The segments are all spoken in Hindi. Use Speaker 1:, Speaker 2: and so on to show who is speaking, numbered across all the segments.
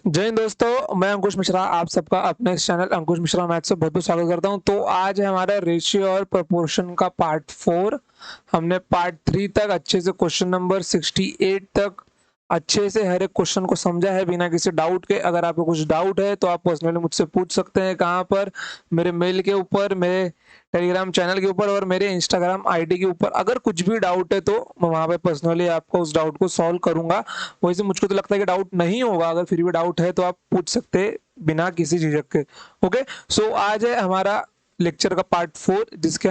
Speaker 1: जय हिंद दोस्तों, मैं अंकुश मिश्रा आप सबका अपने इस चैनल अंकुश मिश्रा मैथ से बहुत-बहुत स्वागत करता हूं। तो आज है हमारा रेशियो और प्रोपोर्शन का पार्ट 4। हमने पार्ट 3 तक अच्छे से क्वेश्चन नंबर 68 तक अच्छे से हर एक क्वेश्चन को समझा है बिना किसी डाउट के। अगर आपको कुछ डाउट है तो आप पर्सनली मुझसे पूछ सकते हैं। कहाँ पर? मेरे मेल के ऊपर, मेरे टेलीग्राम चैनल के ऊपर और मेरे इंस्टाग्राम आईडी के ऊपर। अगर कुछ भी डाउट है तो मैं वहाँ पे पर्सनली आपको उस डाउट को सॉल्व करूँगा। वैसे मुझको तो लगता है कि डाउट नहीं होगा, अगर फिर भी डाउट है तो आप पूछ सकते हैं बिना किसी झिझक के। ओके, सो आज है हमारा लेक्चर का पार्ट 4, जिसके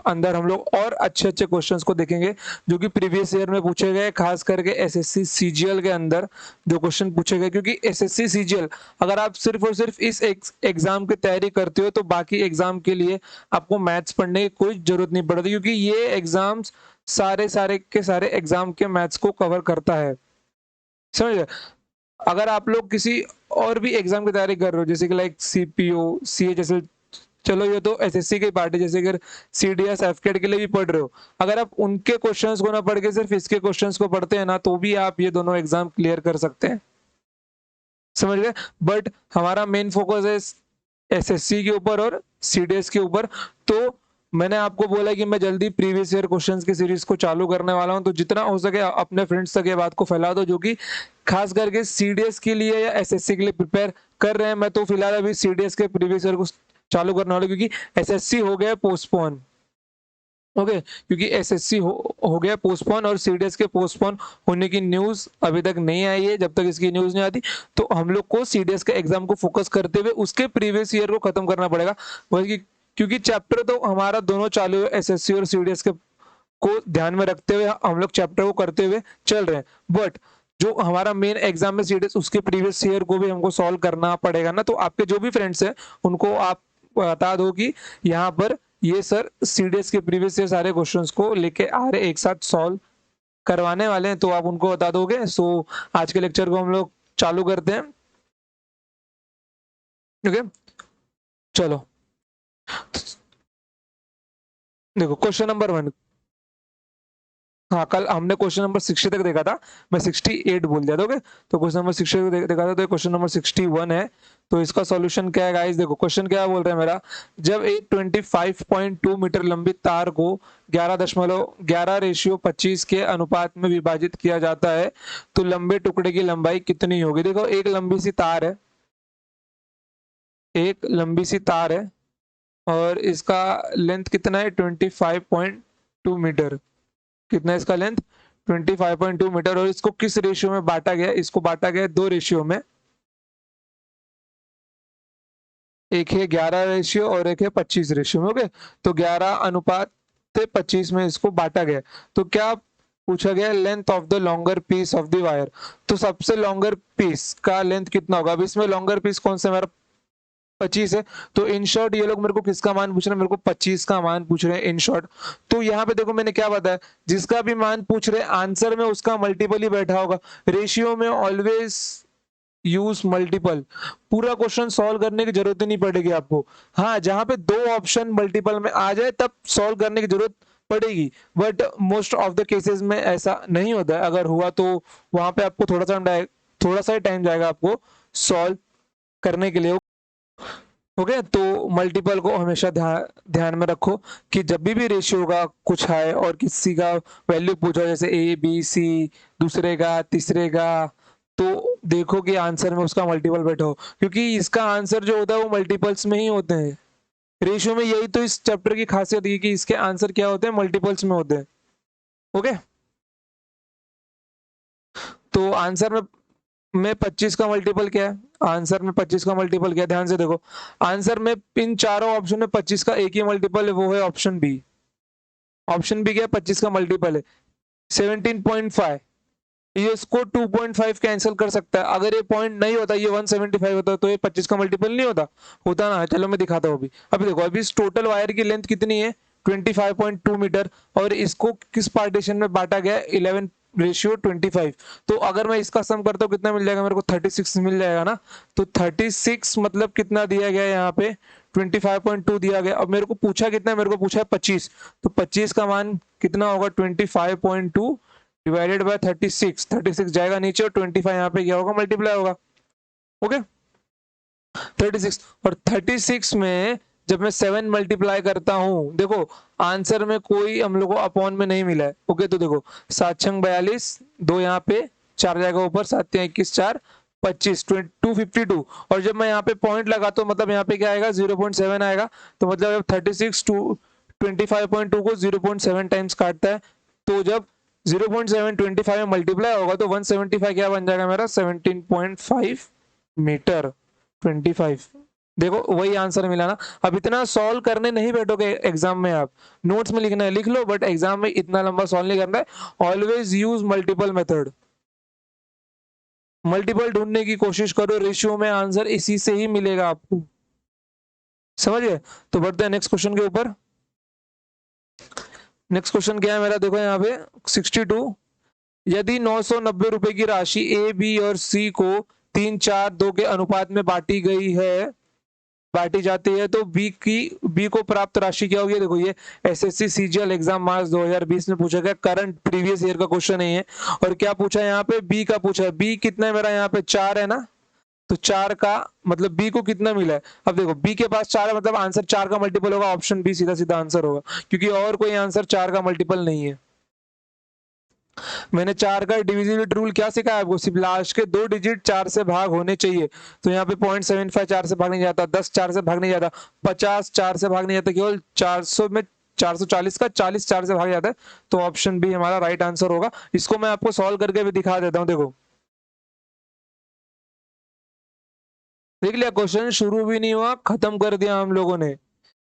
Speaker 1: अंदर हम लोग और अच्छे-अच्छे क्वेश्चंस को देखेंगे जो कि प्रीवियस ईयर में पूछे गए, खास करके एसएससी सीजीएल के अंदर जो क्वेश्चन पूछे गए। क्योंकि एसएससी सीजीएल अगर आप सिर्फ और सिर्फ इस एग्जाम की तैयारी करते हो तो बाकी एग्जाम के लिए आपको मैथ्स पढ़ने की कोई जरूरत नहीं पड़ती, क्योंकि ये एग्जाम्स सारे के सारे एग्जाम के मैथ्स को कवर करता है। समझ गए? अगर आप लोग किसी और भी एग्जाम की तैयारी कर रहे हो, जैसे कि लाइक सीपीओ, सीए जैसे, चलो ये तो एसएससी की पार्ट है, जैसे अगर सीडीएस, एफकेट के लिए भी पढ़ रहे हो, अगर आप उनके क्वेश्चंस को ना पढ़ के सिर्फ इसके क्वेश्चंस को पढ़ते हैं ना, तो भी आप ये दोनों एग्जाम क्लियर कर सकते हैं। समझ गए? बट हमारा मेन फोकस है एसएससी के ऊपर और सीडीएस के ऊपर। तो मैंने आपको बोला कि मैं जल्दी प्रीवियस ईयर क्वेश्चंस की सीरीज को चालू करने वाला हूं, तो जितना हो सके अपने फ्रेंड्स तक ये बात को फैला दो जो कि खास करके सीडीएस के लिए या एसएससी के लिए प्रिपेयर कर रहे हैं। मैं तो फिलहाल अभी सीडीएस के प्रीवियस ईयर को चालू करने वाला हूं, क्योंकि एसएससी हो गया पोस्टपोन। ओके, क्योंकि एसएससी हो गया पोस्टपोन और सीडीएस के पोस्टपोन होने की न्यूज अभी तक नहीं आई है। जब तक इसकी न्यूज नहीं आती तो हम लोग को सीडीएस के एग्जाम को फोकस करते हुए उसके प्रीवियस ईयर को खत्म करना पड़ेगा। वही क्योंकि चैप्टर तो हमारा दोनों चालू है, एसएससी और सीडीएस के को ध्यान में रखते हुए हम लोग चैप्टर को करते हुए चल रहे हैं। बट जो हमारा मेन एग्जाम में सीडीएस, उसके प्रीवियस ईयर को भी हमको सॉल्व करना पड़ेगा ना। तो आपके जो भी फ्रेंड्स हैं उनको आप बता दो कि यहाँ पर ये सर सीडीएस के प्रीवियस ईयर सारे क्वेश्चंस को लेके आ रहे, एक साथ सॉल्व करवाने वाले हैं, तो आप उनको बता दोगे। सो आज के लेक्चर को हम लोग चालू करते हैं। ओके, चलो देखो क्वेश्चन नंबर 1। हाँ, कल हमने क्वेश्चन नंबर 60 तक देखा था, मैं 68 बोल दिया था। ओके, तो क्वेश्चन नंबर 60 तक देखा था, तो क्वेश्चन नंबर 61 है। तो इसका सॉल्यूशन क्या है गाइस? देखो क्वेश्चन क्या बोल रहा है मेरा, जब एक 25.2 मीटर लंबी तार को 11.11/25 के अनुपात में विभाजित किया जाता है तो लंबे टुकड़े की लंबाई कितनी होगी? देखो एक लंबी सी तार है, एक लंबी सी तार है और इसका लेंथ कितना है? 25.2 मीटर। कितना है इसका लेंथ? 25.2 मीटर। और इसको किस रेशियो में बांटा गया? इसको बांटा गया दो रेशियो में, एक है 11 रेशियो और एक है 25 रेशियो में। ओके, तो 11:25 में इसको बांटा गया। तो क्या पूछा गया? Length of the longer piece of the wire. तो सबसे लॉन्गर पीस का लेंथ कितना होगा? अब इसमें लॉन्गर पीस कौन सा हमारा? 25 है। तो इन शॉर्ट ये लोग मेरे को किसका मान पूछ रहे हैं? मेरे को 25 का मान पूछ रहे हैं इन शॉर्ट। तो यहाँ पे देखो मैंने क्या बताया, जिसका भी मान पूछ रहे हैं आंसर में उसका मल्टीपल ही बैठा होगा। रेशियो में ऑलवेज यूज मल्टीपल। पूरा क्वेश्चन सॉल्व करने की जरूरत ही नहीं पड़ेगी आपको। हाँ, जहां पे दो ऑप्शन मल्टीपल में आ जाए तब सॉल्व करने की जरूरत पड़ेगी, but most of the cases में ऐसा नहीं होता है। अगर हुआ तो वहां पे आपको थोड़ा सा ही टाइम जाएगा आपको सॉल्व करने के लिए। ओके, तो मल्टीपल को हमेशा ध्यान में रखो कि जब भी रेशियो का कुछ है और किसी का वैल्यू पूछो, जैसे ए बी सी, दूसरे का, तीसरे का, तो देखो कि आंसर में उसका मल्टीपल बैठा हो, क्योंकि इसका आंसर जो होता है वो मल्टीपल्स में ही होते हैं। रेशियो में यही तो इस चैप्टर की खासियत है कि इसके आंसर क्या होते हैं? मल्टीपल्स में होते हैं। ओके, तो आंसर में 25 का मल्टीपल क्या है? आंसर में 25 का मल्टीपल क्या है? ध्यान से देखो, आंसर में इन चारों ऑप्शन में 25 का एक ही मल्टीपल है, वो है ऑप्शन बी। ऑप्शन बी क्या है? 25 का मल्टीपल है 17.5। ये इसको 2.5 कैंसिल कर सकता है। अगर ये पॉइंट नहीं होता, ये 175 होता, तो ये 25 का मल्टीपल नहीं होता। होता ना? चलो मैं दिखाता हूँ अभी। अभी देखो, अभी इस टोटल वायर की लेंथ कितनी है? 25.2 मीटर। और इसको किस पार्टीशन में बांटा गया? 11:25। तो अगर मैं इसका सम करता हूँ कितना मिल जाएगा मेरे को? 36 मिल जाएगा ना। तो 36 मतलब कितना दिया गया यहाँ पे? 25.2 दिया गया। अब मेरे को पूछा कितना है? मेरे को पूछा है 25। तो 25 का मान कितना होगा? 25.2 डिवाइडेड बाय 36। 36 जाएगा नीचे और 25 यहाँ पे क्या होगा? मल्टीप्लाई होगा। ओके 36, और 36 में जब मैं 7 मल्टीप्लाई करता हूं, देखो आंसर में कोई हम लोग को अपॉन में नहीं मिला है। ओके तो देखो 7 छंग 42, 2 यहाँ पे 4 जाएगा ऊपर, 7 21 4 25 252, और जब मैं यहाँ पे पॉइंट लगाता हूँ मतलब यहाँ पे क्या आएगा 0.7 आएगा। तो मतलब जब 36 टू 25.2 को 0.7 टाइम्स काटता है, तो जब 0.7 25 में मल्टीप्लाई होगा तो 175 क्या बन जाएगा मेरा 17.5 मीटर 25। देखो वही आंसर मिला ना। अब इतना सॉल्व करने नहीं बैठोगे एग्जाम में, आप नोट्स में लिखना है लिख लो, बट एग्जाम में इतना लंबा सॉल्व नहीं करना है। Always use multiple method, multiple ढूंढने की कोशिश करो, रेशियो में आंसर इसी से ही मिलेगा आपको, समझ गए। तो बढ़ते हैं नेक्स्ट क्वेश्चन के ऊपर। नेक्स्ट क्वेश्चन क्या है मेरा, देखो यहाँ पे 62, यदि 990 रुपए की राशि ए बी और सी को 3-4-2 के अनुपात में बांटी जाती है तो बी को प्राप्त राशि क्या होगी। देखो ये एसएससी सीजीएल एग्जाम मार्च 2020 में पूछा गया, करंट प्रीवियस ईयर का क्वेश्चन नहीं है। और क्या पूछा है यहाँ पे, बी का पूछा है। बी कितना है मेरा, यहाँ पे 4 है ना, तो 4 का मतलब बी को कितना मिला है। अब देखो बी के पास 4 है मतलब आंसर 4 का मल्टीपल होगा, ऑप्शन बी सीधा सीधा आंसर होगा, क्योंकि और कोई आंसर 4 का मल्टीपल नहीं है। मैंने 4 का डिविजिबिलिटी रूल क्या सिखाया आपको, सिर्फ लास्ट के 2 डिजिट 4 से भाग होने चाहिए। तो यहाँ पे 0.75 4 से भाग नहीं जाता, 10 4 से भाग नहीं जाता, 50 4 से भाग नहीं जाता, केवल 400 में 440 का 40 4 से भाग जाता है। तो ऑप्शन बी हमारा राइट आंसर होगा। इसको मैं आपको सॉल्व करके भी दिखा देता हूँ। देखो देख लिया, क्वेश्चन शुरू भी नहीं हुआ खत्म कर दिया हम लोगों ने।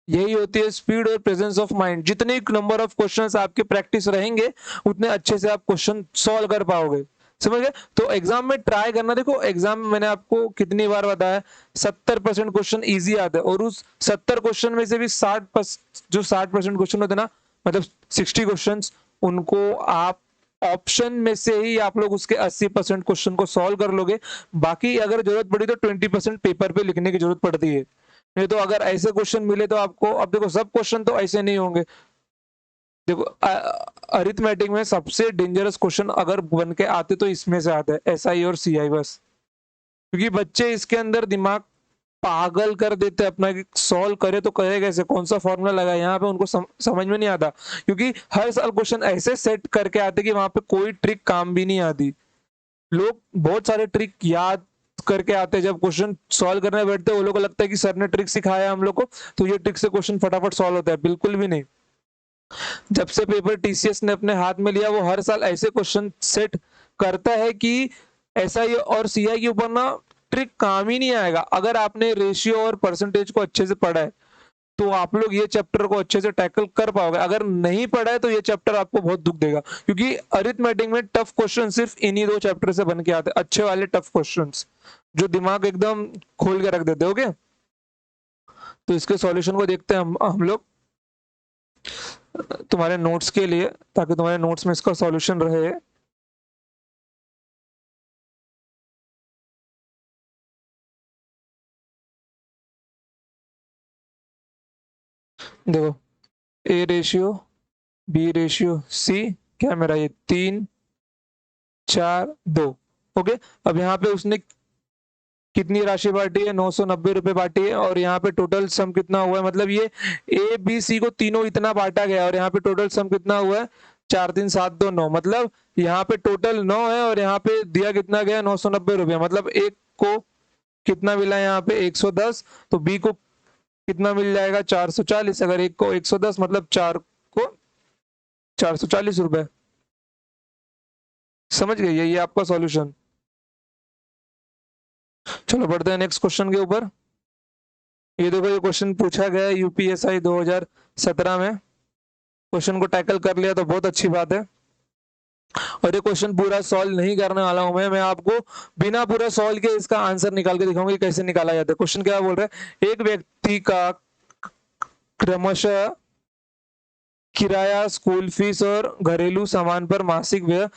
Speaker 1: यही होती है स्पीड और प्रेजेंस ऑफ माइंड। जितने नंबर ऑफ क्वेश्चंस आपके प्रैक्टिस रहेंगे उतने अच्छे से आप क्वेश्चन सॉल्व कर पाओगे, समझ गए। तो एग्जाम में ट्राई करना। देखो एग्जाम में मैंने आपको कितनी बार बताया 70% क्वेश्चन इजी आते हैं, और उस 70 क्वेश्चन में से भी 60% क्वेश्चन होते ना, मतलब 60 क्वेश्चन, उनको आप ऑप्शन में से ही आप लोग उसके 80% क्वेश्चन को सॉल्व कर लोगे। बाकी अगर जरूरत पड़ी तो 20% पेपर पे लिखने की जरूरत पड़ती है। नहीं तो अगर ऐसे क्वेश्चन मिले तो आपको, अब देखो सब क्वेश्चन तो ऐसे नहीं होंगे। देखो अरिथमेटिक में सबसे डेंजरस क्वेश्चन अगर बन के आते तो इसमें से आते हैं, एसआई और सीआई बस, क्योंकि बच्चे इसके अंदर दिमाग पागल कर देते हैं अपना, कि सॉल्व करे तो करे कैसे, कौन सा फॉर्मूला लगाए, यहाँ पे उनको समझ में नहीं आता, क्योंकि हर साल क्वेश्चन ऐसे सेट करके आते कि वहां पे कोई ट्रिक काम भी नहीं आती। लोग बहुत सारे ट्रिक याद करके आते हैं, जब क्वेश्चन सॉल्व करने बैठते हैं वो लोग को लगता है कि सर ने ट्रिक सिखाया हम लोग को तो ये ट्रिक से क्वेश्चन फटाफट सॉल्व होता है। बिल्कुल भी नहीं। जब से पेपर टीसीएस ने अपने हाथ में लिया वो हर साल ऐसे क्वेश्चन सेट करता है कि एसआई और सीआई के ऊपर ना ट्रिक काम ही नहीं आएगा। अगर आपने रेशियो और परसेंटेज को अच्छे से पढ़ा है तो आप लोग ये चैप्टर को अच्छे से टैकल कर पाओगे। अगर नहीं पढ़ा है तो ये चैप्टर आपको बहुत दुख देगा, क्योंकि अरिथमेटिक में टफ क्वेश्चन सिर्फ इन्हीं 2 चैप्टर से बन के आते हैं, अच्छे वाले टफ क्वेश्चंस जो दिमाग एकदम खोल के रख देते। ओके तो इसके सॉल्यूशन को देखते हैं हम लोग तुम्हारे नोट्स के लिए, ताकि तुम्हारे नोट्स में इसका सॉल्यूशन रहे। देखो A ratio B ratio C, क्या मेरा ये 3-4-2। ओके अब यहाँ पे उसने कितनी राशि बांटी है, 990 रुपए बांटी है, और यहाँ पे टोटल सम कितना हुआ है, मतलब ये ए बी सी को तीनों इतना बांटा गया और यहाँ पे टोटल सम कितना हुआ है 4-3-7-2-9, मतलब यहाँ पे टोटल 9 है और यहाँ पे दिया कितना गया 990 रुपया, मतलब एक को कितना मिला यहाँ पे 110, तो बी को कितना मिल जाएगा 440। अगर एक को 110 मतलब 4 को 440 रुपए। समझ गए, यही आपका सॉल्यूशन। चलो बढ़ते हैं नेक्स्ट क्वेश्चन के ऊपर। ये देखो ये क्वेश्चन पूछा गया है यूपीएसआई 2017 में। क्वेश्चन को टैकल कर लिया तो बहुत अच्छी बात है। और ये क्वेश्चन पूरा सॉल्व नहीं करने वाला हूं मैं आपको बिना पूरा सॉल्व के इसका आंसर निकाल के दिखाऊंगा कि कैसे निकाला जाता है। क्वेश्चन क्या बोल रहा है, एक व्यक्ति का क्रमशः किराया, स्कूल फीस और घरेलू सामान पर मासिक व्यय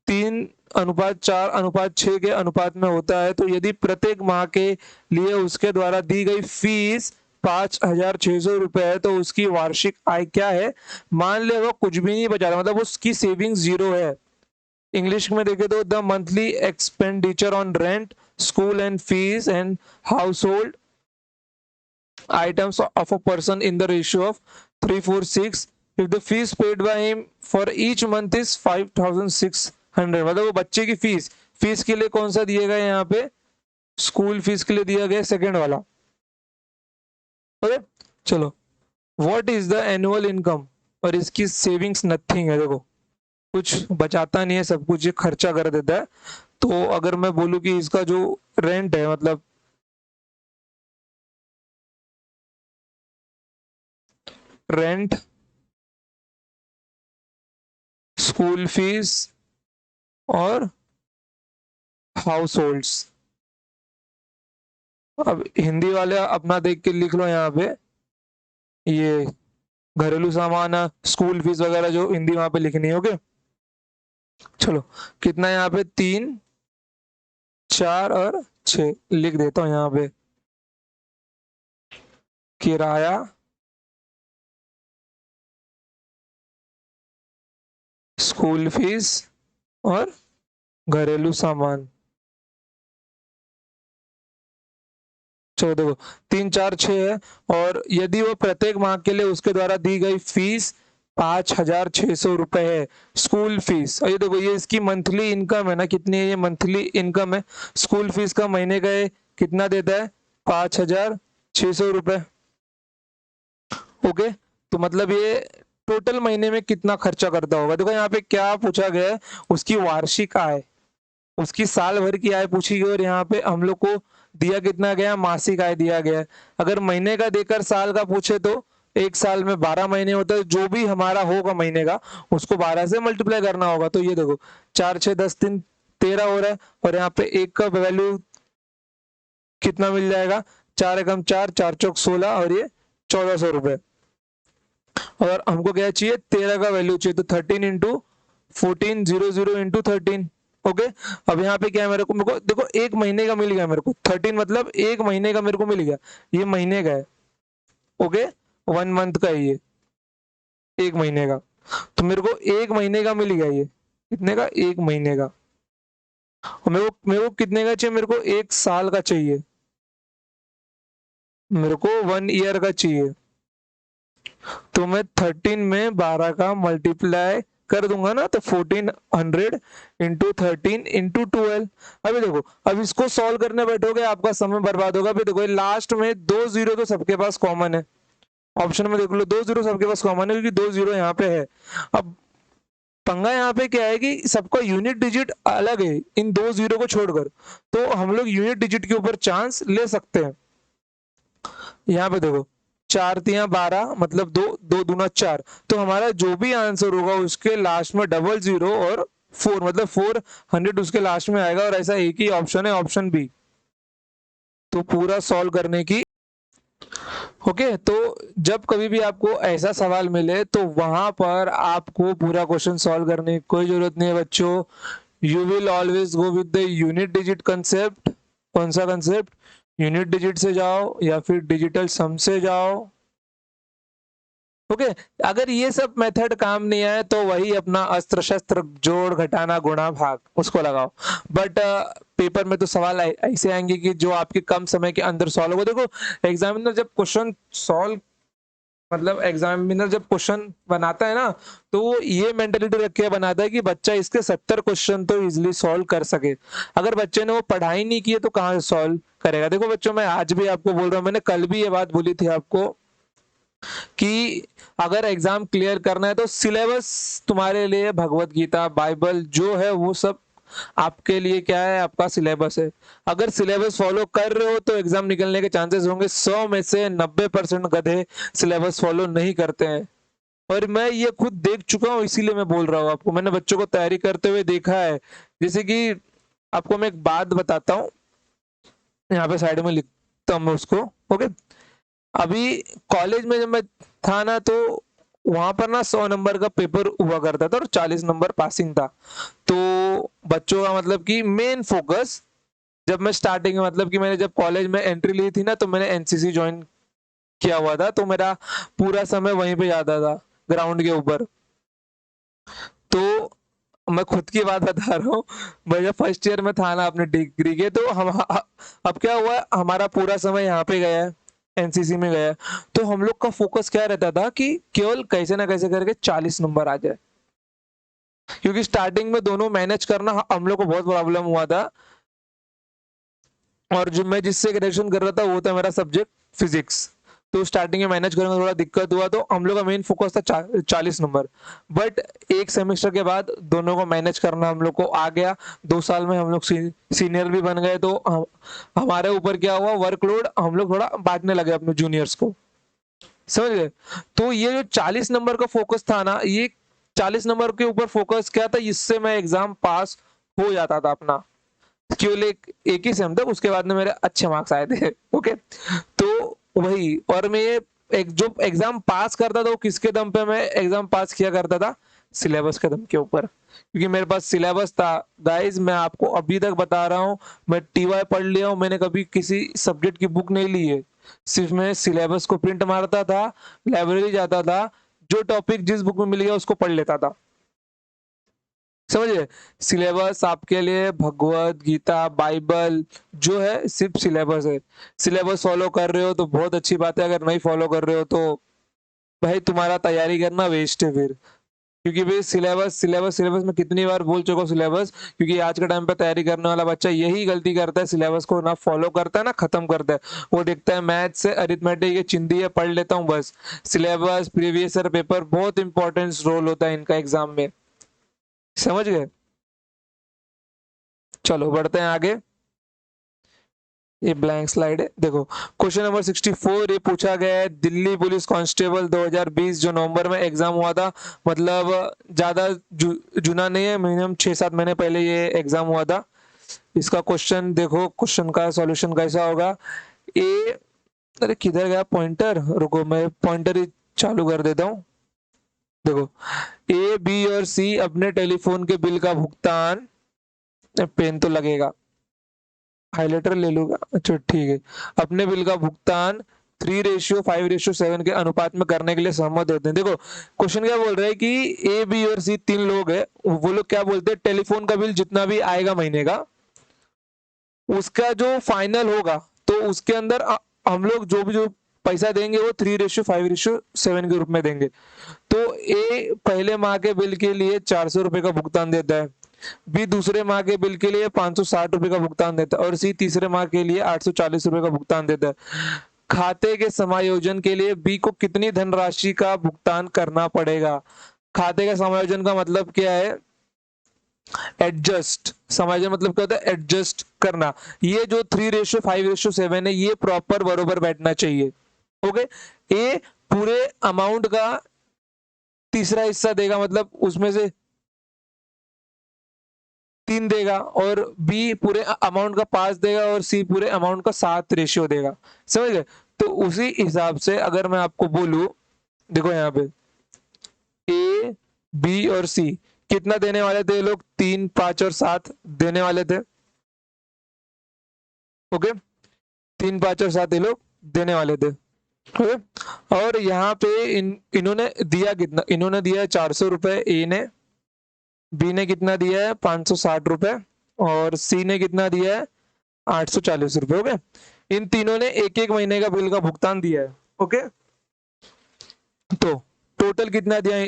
Speaker 1: 3:4:6 के अनुपात में होता है, तो यदि प्रत्येक माह के लिए उसके द्वारा दी गई फीस 5,600 रुपए है तो उसकी वार्षिक आय क्या है। मान ले वो कुछ भी नहीं बचा रहा, मतलब उसकी सेविंग 0 है। इंग्लिश में देखे तो the monthly expenditure on rent, school and fees and household items of a person in the ratio of 346 if the fees paid by him for each month is 5600, मतलब वो बच्चे की फीस फीस के लिए कौन सा दिया गया यहाँ पे, स्कूल फीस के लिए दिया गया सेकंड वाला। ओके चलो, what is the annual income, और इसकी सेविंग्स नथिंग है, देखो कुछ बचाता नहीं है, सब कुछ ये खर्चा कर देता है। तो अगर मैं बोलूं कि इसका जो रेंट है, मतलब रेंट, स्कूल फीस और हाउस होल्ड्स, अब हिंदी वाले अपना देख के लिख लो यहाँ पे, ये घरेलू सामान, स्कूल फीस वगैरह जो हिंदी वहां पे लिखनी है। ओके चलो, कितना यहाँ पे 3 4 और 6 लिख देता हूँ यहाँ पे, किराया, स्कूल फीस और घरेलू सामान। चलो देखो 3 4 6 है, और यदि वो प्रत्येक माह के लिए उसके द्वारा दी गई फीस 5600 रुपए है, स्कूल फीस, और ये देखो ये इसकी मंथली इनकम है ना, कितनी है ये मंथली इनकम है, स्कूल फीस का महीने का है कितना देता है 5600 रुपए। ओके तो मतलब ये टोटल महीने में कितना खर्चा करता होगा, देखो यहाँ पे क्या पूछा गया है, उसकी वार्षिक आय, उसकी साल भर की आय पूछी गई, और यहाँ पे हम लोग को दिया कितना गया, मासिक आय दिया गया है। अगर महीने का देकर साल का पूछे तो एक साल में 12 महीने होता है, जो भी हमारा होगा महीने का उसको 12 से मल्टीप्लाई करना होगा। तो ये देखो 4 6 10 3 13 हो रहा है, और यहाँ पे एक का वैल्यू कितना मिल जाएगा, 4 एकम 4 4 चौक 16, और ये 1400 रुपए। और हमको क्या चाहिए, 13 का वैल्यू चाहिए, तो 13 इंटू 14 00 इंटू 13। ओके अब यहाँ पे क्या है, मेरे को देखो एक महीने का मिल गया, मेरे को 13 मतलब एक महीने का मेरे को मिल गया, ये महीने का है। ओके 1 मंथ का है ये, एक महीने का, तो मेरे को एक महीने का मिल गया, ये कितने का, एक महीने का। और मेरे को कितने का चाहिए, मेरे को एक साल का चाहिए, मेरे को 1 ईयर का चाहिए। तो मैं 13 में 12 का मल्टीप्लाई कर दूंगा ना, तो 1400 इंटू 13 इंटू 12। अभी देखो, अब इसको सॉल्व करने बैठोगे आपका समय बर्बाद होगा। अभी देखो लास्ट में 2 जीरो तो सबके पास कॉमन है, ऑप्शन में देख लो 2 जीरो सबके पास कॉमन है, क्योंकि 2 जीरो यहाँ पे है। अब पंगा यहाँ पे क्या है कि सबका यूनिट डिजिट अलग है इन 2 जीरो को छोड़कर, तो हम लोग यूनिट डिजिट के ऊपर चांस ले सकते हैं। यहाँ पे देखो 4 तिया 12 मतलब 2 2 दूना 4, तो हमारा जो भी आंसर होगा उसके लास्ट में 00 और 4 मतलब 400 उसके लास्ट में आएगा, और ऐसा एक ही ऑप्शन है, ऑप्शन बी। तो पूरा सॉल्व करने की ओके तो जब कभी भी आपको ऐसा सवाल मिले तो वहां पर आपको पूरा क्वेश्चन सॉल्व करने की कोई जरूरत नहीं है बच्चों। You will always go with the unit digit concept. कौन सा कंसेप्ट, यूनिट डिजिट से जाओ या फिर डिजिटल सम से जाओ। ओके अगर ये सब मेथड काम नहीं आए तो वही अपना अस्त्र शस्त्र जोड़ घटाना गुणा भाग उसको लगाओ। बट पेपर में तो सवाल ऐसे आएंगे कि जो आपके कम समय के अंदर सॉल्व हो। देखो एग्जामिनर जब क्वेश्चन सॉल्व मतलब एग्जामिनर जब क्वेश्चन बनाता है ना, तो वो ये मेंटेलिटी रख के बनाता है कि बच्चा इसके 70 क्वेश्चन तो इजिली सॉल्व कर सके। अगर बच्चे ने वो पढ़ाई नहीं की है तो कहाँ से सॉल्व करेगा। देखो बच्चों मैं आज भी आपको बोल रहा हूँ, मैंने कल भी ये बात बोली थी आपको कि अगर एग्जाम क्लियर करना है तो सिलेबस तुम्हारे लिए भगवत गीता बाइबल जो है वो सब आपके लिए क्या है, आपका सिलेबस है। अगर सिलेबस फॉलो कर रहे हो तो एग्जाम निकलने के चांसेस होंगे। 100 में से 90% गधे सिलेबस फॉलो नहीं करते हैं, और मैं ये खुद देख चुका हूँ, इसीलिए मैं बोल रहा हूँ आपको। मैंने बच्चों को तैयारी करते हुए देखा है। जैसे कि आपको मैं एक बात बताता हूँ, यहाँ पे साइड में लिखता हूँ मैं उसको। ओके अभी कॉलेज में जब मैं था ना, तो वहां पर ना 100 नंबर का पेपर हुआ करता था और 40 नंबर पासिंग था। तो बच्चों का मतलब कि मेन फोकस जब मैं स्टार्टिंग में मतलब कि मैंने जब कॉलेज में एंट्री ली थी ना, तो मैंने एनसीसी ज्वाइन किया हुआ था, तो मेरा पूरा समय वहीं पे जाता था ग्राउंड के ऊपर। तो मैं खुद की बात बता रहा हूँ। मैं जब फर्स्ट ईयर में था ना अपने डिग्री के, तो हम अब क्या हुआ, हमारा पूरा समय यहाँ पे गया है, एनसीसी में गया है। तो हम लोग का फोकस क्या रहता था कि केवल कैसे ना कैसे करके 40 नंबर आ जाए, क्योंकि स्टार्टिंग में दोनों मैनेज करना हम लोग को बहुत प्रॉब्लम हुआ था। और जो मैं जिससे ग्रेजुएशन कर रहा था वो था मेरा सब्जेक्ट फिजिक्स। तो स्टार्टिंग में मैनेज करने में थोड़ा दिक्कत हुआ, तो हम लोग का मेन फोकस था 40 नंबर। बट एक सेमेस्टर के बाद दोनों को मैनेज करना हम लोग को आ गया। 2 साल में हम लोग सीनियर भी बन गए, तो हमारे ऊपर क्या हुआ, वर्कलोड हम लोग थोड़ा बांटने लगे अपने जूनियर्स को, समझ गए। तो ये जो 40 नंबर का फोकस था ना, ये 40 नंबर के ऊपर फोकस क्या था, इससे मैं एग्जाम पास हो जाता था अपना। केवल एक ही सेम था, उसके बाद में मेरे अच्छे मार्क्स आए थे। ओके, तो वही, और मैं ये एक जो एग्जाम पास करता था वो किसके दम पे मैं एग्जाम पास किया करता था, सिलेबस के दम के ऊपर। क्योंकि मेरे पास सिलेबस था। गाइस मैं आपको अभी तक बता रहा हूँ, मैं टीवाई पढ़ लिया हूँ, मैंने कभी किसी सब्जेक्ट की बुक नहीं ली है। सिर्फ मैं सिलेबस को प्रिंट मारता था, लाइब्रेरी जाता था, जो टॉपिक जिस बुक में मिल गया उसको पढ़ लेता था, समझिए। सिलेबस आपके लिए भगवत गीता, बाइबल जो है, सिर्फ सिलेबस है। सिलेबस फॉलो कर रहे हो तो बहुत अच्छी बात है, अगर नहीं फॉलो कर रहे हो तो भाई तुम्हारा तैयारी करना वेस्ट है फिर। क्योंकि भाई सिलेबस सिलेबस सिलेबस मैं कितनी बार बोल चुका हूँ सिलेबस, क्योंकि आज के टाइम पे तैयारी करने वाला बच्चा यही गलती करता है, सिलेबस को ना फॉलो करता है ना खत्म करता है। वो देखता है मैथ से अरिथमेटिक ये चिंदी है, पढ़ लेता हूँ बस। सिलेबस, प्रीवियस ईयर पेपर, बहुत इंपॉर्टेंट रोल होता है इनका एग्जाम में, समझ गए। चलो बढ़ते हैं आगे। ये ब्लैंक स्लाइड है, देखो। क्वेश्चन नंबर 64 ये पूछा गया है, दिल्ली पुलिस कांस्टेबल 2020 जो नवंबर में एग्जाम हुआ था, मतलब ज्यादा जुना नहीं है, मिनिमम 6-7 महीने पहले ये एग्जाम हुआ था। इसका क्वेश्चन देखो, क्वेश्चन का सॉल्यूशन कैसा होगा। ए, अरे किधर गया पॉइंटर, रुको मैं पॉइंटर ही चालू कर देता हूँ। देखो, ए, बी और सी अपने टेलीफोन के बिल का भुगतान, पेन तो लगेगा, हाइलाइटर ले लूंगा, अच्छा ठीक है, अपने बिल का भुगतान 3:5:7 के अनुपात में करने के लिए सहमत होते हैं। देखो क्वेश्चन क्या बोल रहे हैं कि ए, बी और सी 3 लोग हैं, वो लोग क्या बोलते हैं, टेलीफोन का बिल जितना भी आएगा महीने का, उसका जो फाइनल होगा, तो उसके अंदर हम लोग जो पैसा देंगे वो 3:5:7 के रूप में देंगे। तो ए पहले माह के बिल के लिए 400 रुपए का भुगतान देता है, बी दूसरे माह के बिल के लिए 560 रुपए का भुगतान देता है, और सी तीसरे माह के लिए 840 रुपए का भुगतान देता है। खाते के समायोजन के लिए बी को कितनी धनराशि का भुगतान करना पड़ेगा। खाते का समायोजन का मतलब क्या है, एडजस्ट। समायोजन मतलब क्या होता है, एडजस्ट करना। ये जो 3:5:7 है, ये प्रॉपर बरोबर बैठना चाहिए। ओके, ए पूरे अमाउंट का तीसरा हिस्सा देगा, मतलब उसमें से 3 देगा, और बी पूरे अमाउंट का 5 देगा, और सी पूरे अमाउंट का 7 रेशियो देगा, समझ गए। तो उसी हिसाब से अगर मैं आपको बोलूं, देखो यहाँ पे ए, बी और सी कितना देने वाले थे ये लोग, 3, 5 और 7 देने वाले थे। ओके, 3, 5 और 7 ये लोग देने वाले थे। ओके, और यहाँ पे इन्होंने दिया कितना, इन्होंने दिया 400 रुपए ए ने, बी ने कितना दिया है 560 रुपए, और सी ने कितना दिया है 840 रुपए। ओके, इन तीनों ने एक एक महीने का बिल का भुगतान दिया है। ओके, तो टोटल कितना दिया है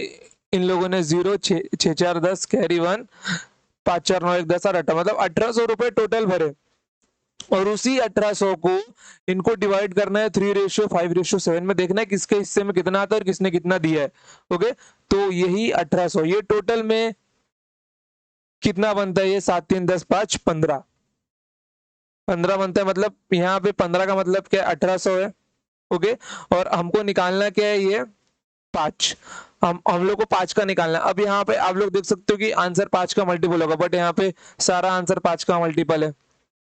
Speaker 1: इन लोगों ने, 0, 6, 4, 10 कैरी 1, 5, 4, 9, 1, 10 और 18, मतलब 1800 रुपए टोटल भरे। और उसी 1800 को इनको डिवाइड करना है 3:5:7 में, देखना है किसके हिस्से में कितना आता है और किसने कितना दिया है। ओके, तो यही 1800, ये टोटल में कितना बनता है, ये 7, 3, 10, 5, 15, 15 बनता है। मतलब यहाँ पे 15 का मतलब क्या है, 1800 है। ओके, और हमको निकालना क्या है, ये 5, हम लोग को 5 का निकालना है। अब यहाँ पे आप लोग देख सकते हो कि आंसर 5 का मल्टीपल होगा, बट यहाँ पे सारा आंसर 5 का मल्टीपल है,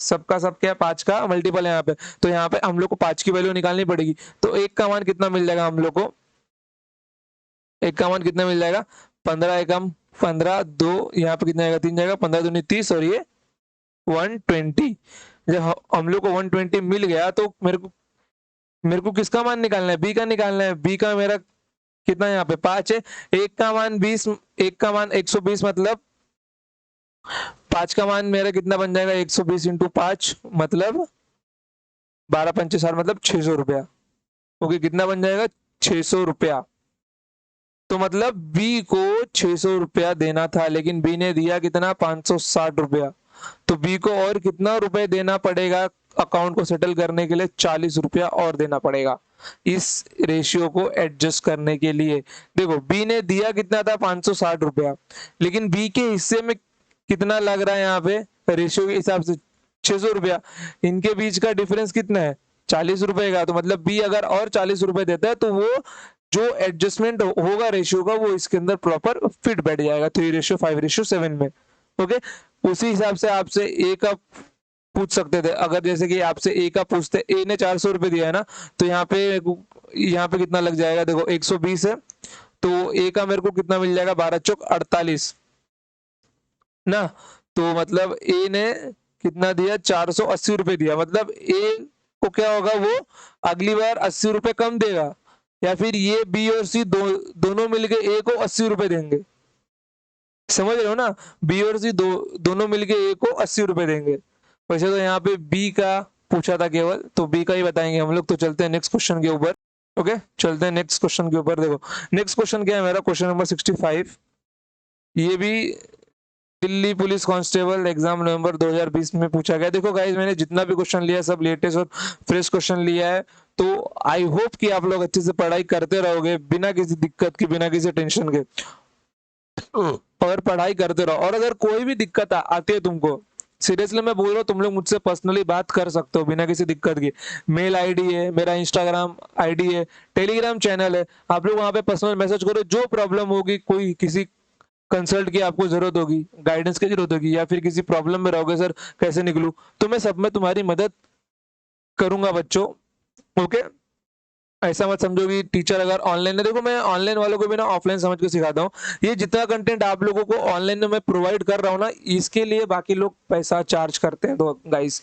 Speaker 1: सबका सब क्या 5 का मल्टीपल है यहाँ पे। तो यहाँ पे हम लोग को 5 की वैल्यू निकालनी पड़ेगी। तो एक का मान कितना मिल जाएगा हम लोग को, एक का मान कितना मिल जाएगा, 15 एकम 15, 2 यहाँ पे कितना आएगा, 3 जाएगा, 15 दूनी 30, और ये 120। जब हम लोग को 120 मिल गया, तो मेरे को किसका मान निकालना है, बी का निकालना है। बी का मेरा कितना यहाँ पे 5 है, एक का मान 20, एक का मान 120, मतलब 5 का मान मेरा कितना बन जाएगा, 120 इंटू 5 मतलब 12×5 = 60 मतलब 600 रुपया। ओके, कितना बन जाएगा, 600 रुपया। तो मतलब बी को 600 रुपया देना था, लेकिन बी ने दिया कितना, 560 रुपया। तो बी को और कितना रुपए देना पड़ेगा अकाउंट को सेटल करने के लिए, 40 रुपया और देना पड़ेगा इस रेशियो को एडजस्ट करने के लिए। देखो बी ने दिया कितना था, 560 रुपया, लेकिन बी के हिस्से में कितना लग रहा है यहाँ पे रेशियो के हिसाब से, 600 रुपया। इनके बीच का डिफरेंस कितना है, 40 रुपए का। तो मतलब बी अगर और 40 रुपए देता है तो वो जो एडजस्टमेंट होगा रेशियो का, वो इसके अंदर प्रॉपर फिट बैठ जाएगा 3:5:7 में। ओके, उसी हिसाब से आपसे ए का पूछ सकते थे। अगर जैसे कि आपसे ए का पूछते, ए ने 400 रुपए दिया है ना, तो यहाँ पे कितना लग जाएगा, देखो 120 है, तो ए का मेरे को कितना मिल जाएगा, 12×4 = 48 ना। तो मतलब ए ने कितना दिया, 480 रुपए दिया। मतलब ए को क्या होगा, वो अगली बार 80 रुपए कम देगा, या फिर ये बी और सी दोनों मिलके ए को 80 रुपए देंगे। समझ रहे हो ना, बी और सी दोनों मिलके ए को 80 रुपए देंगे। वैसे तो यहाँ पे बी का पूछा था केवल, तो बी का ही बताएंगे हम लोग। तो चलते हैं नेक्स्ट क्वेश्चन के ऊपर। ओके, चलते हैं नेक्स्ट क्वेश्चन के ऊपर। देखो नेक्स्ट क्वेश्चन क्या है मेरा, क्वेश्चन नंबर 65। ये भी दिल्ली पुलिस कांस्टेबल एग्जाम नवंबर 2020 में पूछा गया। देखो गाइस, मैंने जितना भी क्वेश्चन लिया सब लेटेस्ट और फ्रेश क्वेश्चन लिया है। तो आई होप कि आप लोग अच्छे से पढ़ाई करते रहोगे, बिना किसी दिक्कत के, बिना किसी टेंशन के, और पढ़ाई करते रहो। और अगर कोई भी दिक्कत आती है तुमको, सीरियसली मैं बोल रहा हूँ, तुम लोग मुझसे पर्सनली बात कर सकते हो बिना किसी दिक्कत के। मेल आईडी है मेरा, इंस्टाग्राम आईडी है, टेलीग्राम चैनल है, आप लोग वहां पे पर्सनल मैसेज करो। जो प्रॉब्लम होगी, कोई किसी कंसल्ट की आपको जरूरत होगी, गाइडेंस की जरूरत होगी, या फिर किसी प्रॉब्लम में रहोगे, सर कैसे निकलूं, तो मैं सब में तुम्हारी मदद करूंगा बच्चों। ओके, ऐसा मत समझो कि टीचर अगर ऑनलाइन है, देखो मैं ऑनलाइन वालों को भी ना ऑफलाइन समझ के सिखाता हूँ। ये जितना कंटेंट आप लोगों को ऑनलाइन में मैं प्रोवाइड कर रहा हूँ ना, इसके लिए बाकी लोग पैसा चार्ज करते हैं। तो गाइस,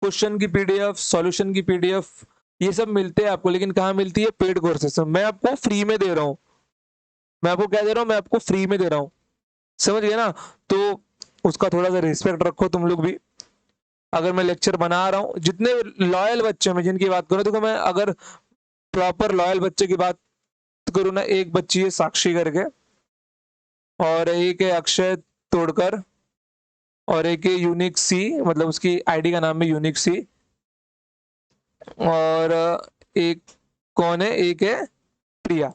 Speaker 1: क्वेश्चन की पीडीएफ, सॉल्यूशन की पीडीएफ, ये सब मिलते हैं आपको, लेकिन कहाँ मिलती है, पेड कोर्सेस। मैं आपको फ्री में दे रहा हूँ। मैं आपको क्या दे रहा हूँ, मैं आपको फ्री में दे रहा हूँ। समझ गए ना। तो उसका थोड़ा सा रिस्पेक्ट रखो तुम लोग भी। अगर मैं लेक्चर बना रहा हूँ, जितने लॉयल बच्चे में जिनकी बात करूँ, देखो मैं अगर प्रॉपर लॉयल बच्चे की बात करूँ ना, एक बच्ची है साक्षी करके, और एक है अक्षय तोड़कर, और एक है यूनिक सी, मतलब उसकी आईडी का नाम है यूनिक सी, और एक कौन है, एक है प्रिया।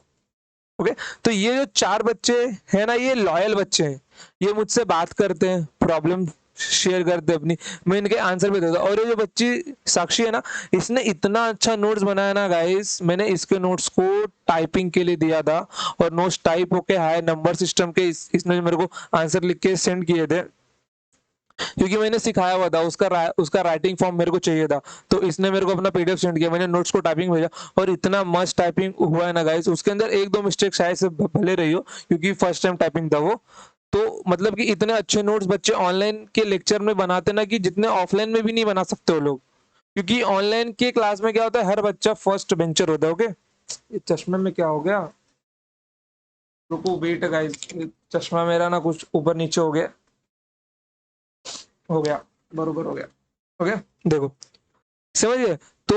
Speaker 1: ओके, तो ये जो 4 बच्चे हैं ना, ये लॉयल बच्चे हैं। ये मुझसे बात करते हैं, प्रॉब्लम शेयर करते हैं अपनी, मैं इनके आंसर भी देता हूँ। और ये जो बच्ची साक्षी है ना, इसने इतना अच्छा नोट्स बनाया ना गाइस, मैंने इसके नोट्स को टाइपिंग के लिए दिया था, और नोट्स टाइप होके हाई नंबर सिस्टम के इसने मेरे को आंसर लिख के सेंड किए थे, क्योंकि मैंने सिखाया हुआ था। उसका राइटिंग फॉर्म मेरे को चाहिए था, तो इसने मेरे को अपना पीडीएफ सेंड किया, मैंने नोट्स को टाइपिंग भेजा, और इतना मस्त टाइपिंग हुआ है ना गाइस। उसके अंदर एक दो मिस्टेक शायद से भले रही हो, क्योंकि फर्स्ट टाइम टाइपिंग था वो। तो मतलब कि इतने अच्छे नोट्स बच्चे ऑनलाइन के लेक्चर में बनाते ना, कि जितने ऑफलाइन में भी नहीं बना सकते वो लोग। क्योंकि ऑनलाइन के क्लास में क्या होता है, हर बच्चा फर्स्ट बेंचर होता है। ओके, ये चश्मे में क्या हो गया, रुको वेट गाइस, चश्मा मेरा ना कुछ ऊपर नीचे हो गया, बरोबर हो गया। ओके, देखो समझिए। तो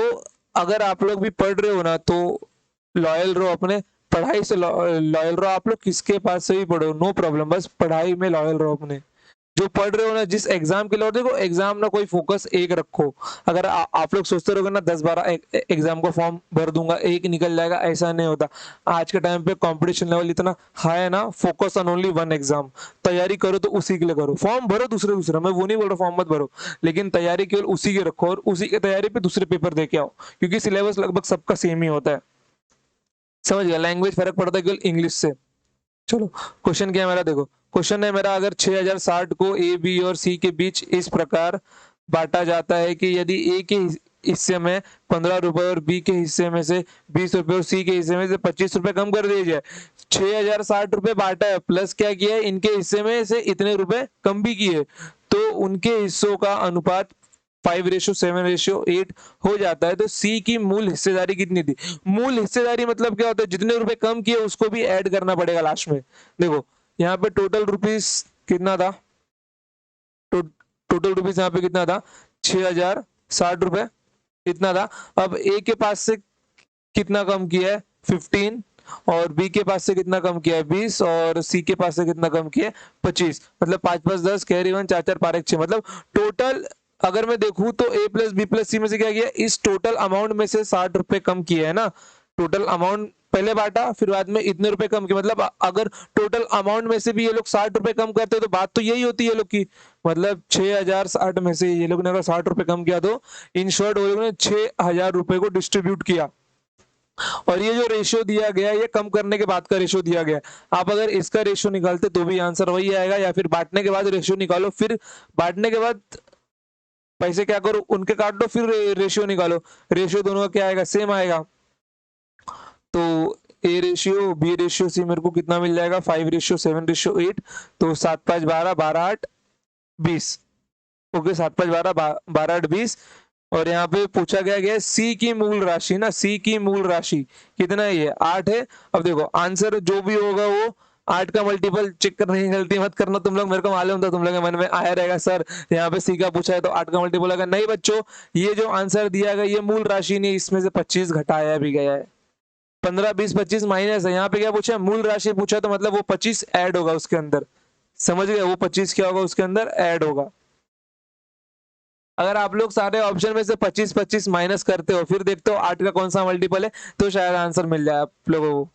Speaker 1: अगर आप लोग भी पढ़ रहे हो ना, तो लॉयल रहो अपने पढ़ाई से, लॉयल रहो। आप लोग किसके पास से भी पढ़ो, नो प्रॉब्लम, बस पढ़ाई में लॉयल रहो अपने, जो पढ़ रहे हो ना, जिस एग्जाम के लिए। और देखो एग्जाम ना, कोई फोकस एक रखो। अगर आप लोग सोचते रहोगे ना 10-12 एग्जाम का फॉर्म भर दूंगा, एक निकल जाएगा, ऐसा नहीं होता। आज के टाइम पे कंपटीशन लेवल इतना हाई है ना, focus on only one exam. तैयारी करो तो उसी के लिए करो, फॉर्म भरो दूसरे दूसरा, मैं वो नहीं बोल रहा फॉर्म मत भरो, लेकिन तैयारी केवल उसी की रखो, और उसी की तैयारी पे दूसरे पेपर दे के आओ, क्योंकि सिलेबस लगभग सबका सेम ही होता है। समझ गया, लैंग्वेज फर्क पड़ता है केवल इंग्लिश से। चलो, क्वेश्चन क्या है मेरा, देखो क्वेश्चन है मेरा, अगर 6060 को ए बी और सी के बीच इस प्रकार बांटा जाता है कि यदि ए के हिस्से में 15 रुपए और बी के हिस्से में से 20 रुपए और सी के हिस्से में से 25 रुपए कम कर दिए जाए। 6060 रुपए बांटा है, प्लस क्या किया है, इनके हिस्से में से इतने रुपए कम भी किए, तो उनके हिस्सों का अनुपात 5:7:8 हो जाता है। तो सी की मूल हिस्सेदारी कितनी थी। मूल हिस्सेदारी मतलब क्या होता है, जितने रुपए कम किए उसको भी ऐड करना पड़ेगा लास्ट में। देखो यहाँ पे टोटल रुपीस कितना था, टोटल रुपीज यहाँ पे कितना था, 6060 रुपए इतना था। अब ए के पास से कितना कम किया है, 15, और बी के पास से कितना कम किया है, 20, और सी के पास से कितना कम किया है, 25। मतलब 5 5 10 कैरी 1 4 4 5 1 6, मतलब टोटल अगर मैं देखूं तो ए प्लस बी प्लस सी में से क्या किया, इस टोटल अमाउंट में से 60 रुपए कम किए है ना। टोटल अमाउंट पहले बांटा, फिर बाद में इतने रुपए कम किए। मतलब अगर टोटल अमाउंट में से भी ये लोग 60 रुपए कम करते तो बात तो यही होती है ये लोग की। मतलब 6060 में से ये लोग ने अगर 60 रुपए कम किया तो इन शॉर्ट वो लोगों ने 6000 रुपए को डिस्ट्रीब्यूट किया। और ये जो रेशियो दिया गया है ये कम करने के बाद का रेशियो दिया गया है। आप अगर इसका रेशियो निकालते तो भी आंसर वही आएगा, या फिर बांटने के बाद रेशियो निकालो, फिर बांटने के बाद पैसे क्या करो, उनके काट दो, फिर रेशियो निकालो, रेशियो दोनों का क्या आएगा, सेम आएगा। तो A ratio B ratio C मेरे को कितना मिल जाएगा, 5:7:8, तो 7 5 12 12 8 20। ओके, 7 5 12 12 8 20। और यहाँ पे पूछा गया सी की मूल राशि ना, सी की मूल राशि कितना है, ये 8 है। अब देखो आंसर जो भी होगा वो 8 का मल्टीपल चेक करने की गलती मत करना तुम लोग, मेरे को मालूम था तुम लोग के मन में आया रहेगा सर यहाँ पे सी का पूछा है तो 8 का मल्टीपल होगा। नहीं बच्चों, ये जो आंसर दिया गया ये मूल राशि नहीं, इसमें से 25 घटाया भी गया है। 15 20 25 माइनस है। यहाँ पे क्या पूछा है, मूल राशि पूछा, तो मतलब वो 25 ऐड होगा उसके अंदर। समझ गए, वो 25 क्या होगा उसके अंदर ऐड होगा। अगर आप लोग सारे ऑप्शन में से 25 25 माइनस करते हो, फिर देखते हो 8 का कौन सा मल्टीपल है, तो शायद आंसर मिल जाए आप लोगों को।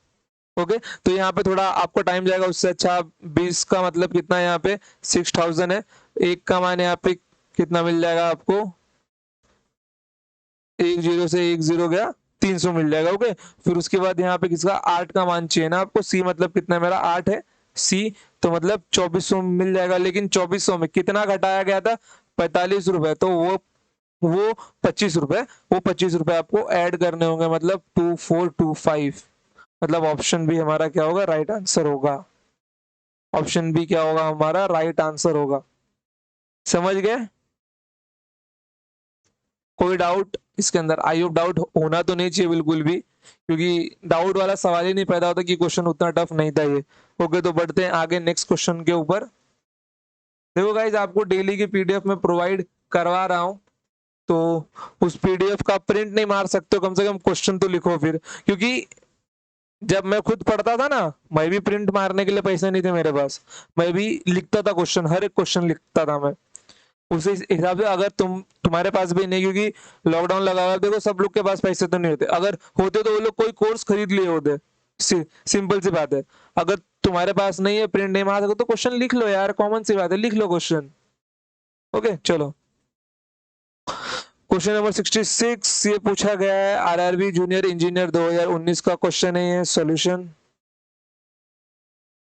Speaker 1: ओके, तो यहाँ पे थोड़ा आपको टाइम जाएगा, उससे अच्छा 20 का मतलब कितना है, यहाँ पे 6000 है। एक का मान यहाँ पे कितना मिल जाएगा आपको, 10 से 10 गया, 300 मिल जाएगा। ओके, फिर उसके बाद यहाँ पे किसका 8 का मान चाहिए ना आपको, सी मतलब कितना है मेरा 8 है, सी तो मतलब 2400 मिल जाएगा। लेकिन 2400 में कितना घटाया गया था, 45 रुपए, तो वो 25 रुपए, वो 25 रुपए आपको ऐड करने होंगे, मतलब 2425। मतलब ऑप्शन बी हमारा क्या होगा, राइट आंसर होगा। ऑप्शन बी क्या होगा हमारा, राइट आंसर होगा। समझ गए, कोई डाउट इसके अंदर, आई होप डाउट होना तो नहीं चाहिए बिल्कुल भी, क्योंकि डाउट वाला सवाल ही नहीं पैदा होता कि क्वेश्चन उतना टफ नहीं था ये। ओके, तो बढ़ते हैं आगे नेक्स्ट क्वेश्चन के ऊपर। देखो गाइज, आपको डेली की पीडीएफ में प्रोवाइड करवा रहा हूं, तो उस पीडीएफ का प्रिंट नहीं मार सकते हो, कम से कम क्वेश्चन तो लिखो फिर। क्योंकि जब मैं खुद पढ़ता था ना, मैं भी प्रिंट मारने के लिए पैसे नहीं थे मेरे पास, मैं भी लिखता था क्वेश्चन, हर एक क्वेश्चन लिखता था मैं उसी हिसाब से। अगर तुम्हारे पास भी नहीं, क्योंकि लॉकडाउन लगा हुआ है, देखो सब लोग के पास पैसे तो नहीं होते, अगर होते तो वो लोग कोई कोर्स खरीद लिए होते। सिंपल सी बात है। अगर तुम्हारे पास नहीं है, प्रिंट नहीं मार सकते, तो क्वेश्चन लिख लो यार, कॉमन सी बात है, लिख लो क्वेश्चन। ओके चलो, क्वेश्चन नंबर 66 ये पूछा गया है, आरआरबी जूनियर इंजीनियर 2019 का क्वेश्चन है ये। सॉल्यूशन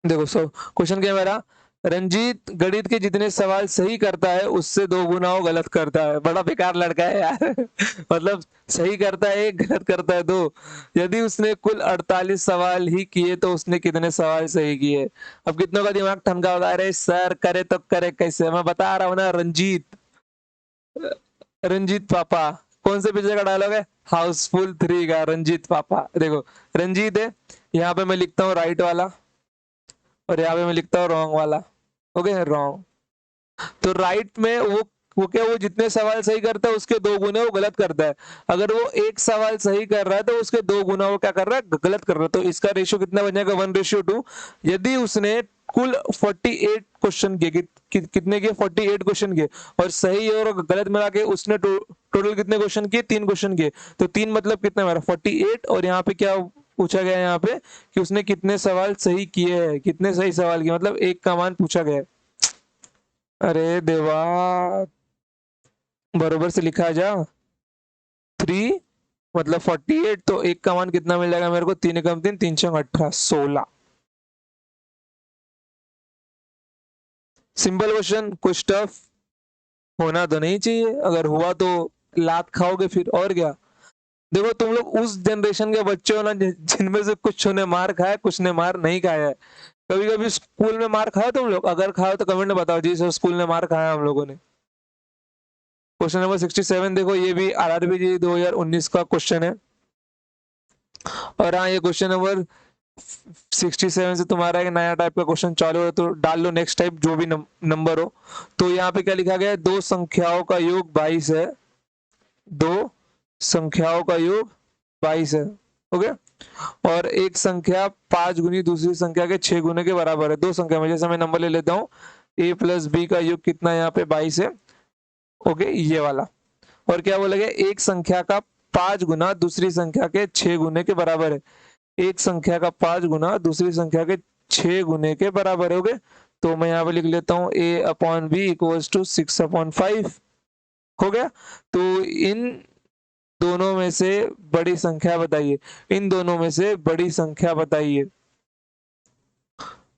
Speaker 1: देखो, क्वेश्चन क्या है मेरा, रंजीत गणित के जितने सवाल सही करता है उससे 2 गुना वो गलत करता है। बड़ा बेकार लड़का है यार मतलब सही करता है 1, गलत करता है 2। यदि उसने कुल 48 सवाल ही किए तो उसने कितने सवाल सही किए। अब कितनों का दिमाग ठनका होगा, अरे सर करे तो करे कैसे, मैं बता रहा हूँ ना, रंजीत, रंजीत पापा। कौन से पिक्चर का डायलॉग है, हाउसफुल 3 का, रंजीत पापा। देखो रंजीत है, यहाँ पे मैं लिखता हूँ राइट वाला, और यहाँ पे मैं लिखता हूँ रॉन्ग वाला। Okay, wrong. तो राइट में वो क्या, वो जितने सवाल सही करता है उसके 2 गुना वो गलत करता है। अगर वो एक सवाल सही कर रहा है तो उसके 2 गुना वो क्या कर रहा है, गलत कर रहा है। तो इसका रेशियो कितना बन जाएगा, 1:2। यदि उसने कुल 48 क्वेश्चन किए, कितने किए, 48 क्वेश्चन किए, और सही और गलत मिला के उसने टोटल कितने क्वेश्चन किए, 3 क्वेश्चन किए। तो 3 मतलब कितना मेरा 48, और यहाँ पे क्या पूछा गया है यहाँ पे कि उसने कितने सवाल सही किए हैं, कितने सही सवाल किए, मतलब 1 का मान पूछा गया है। अरे देवा, बरोबर से लिखा जा, 3 मतलब 48, तो 1 का मान कितना मिल जाएगा मेरे को, 3 कम 3 3 6 18 16। सिंपल क्वेश्चन, कुछ टफ होना तो नहीं चाहिए, अगर हुआ तो लात खाओगे फिर, और क्या। देखो तुम लोग उस जनरेशन के बच्चे हो ना जिनमें से कुछ ने मार खाया, कुछ ने मार नहीं खाया है। कभी कभी स्कूल में मार खाया तुम लोग, अगर खाया तो कमेंट में बताओ जी सर स्कूल में मार खाया हम लोगों ने। क्वेश्चन नंबर 67 देखो, ये भी आरआरबी जी 2019 का क्वेश्चन है। और हाँ, ये क्वेश्चन नंबर 67 से तुम्हारा एक नया टाइप का क्वेश्चन चालू हो तो डाल लो नेक्स्ट टाइप जो भी नंबर हो। तो यहाँ पे क्या लिखा गया है, दो संख्याओं का योग 22 है, दो संख्याओं का योग 22 है। ओके, और एक संख्या 5 गुनी दूसरी संख्या के 6 गुने के बराबर है। दो संख्या में, जैसे मैं नंबर ले लेता हूँ, a प्लस बी का योग कितना है यहाँ पे 22 है। ओके, ये वाला। और क्या बोला गया, एक संख्या का 5 गुना दूसरी संख्या के 6 गुने के बराबर है। एक संख्या का 5 गुना दूसरी संख्या के 6 गुने के बराबर है। ओके, तो मैं यहाँ पे लिख लेता हूँ a upon B equals to 6/5। हो गया। तो इन दोनों में से बड़ी संख्या बताइए, इन दोनों में से बड़ी संख्या बताइए।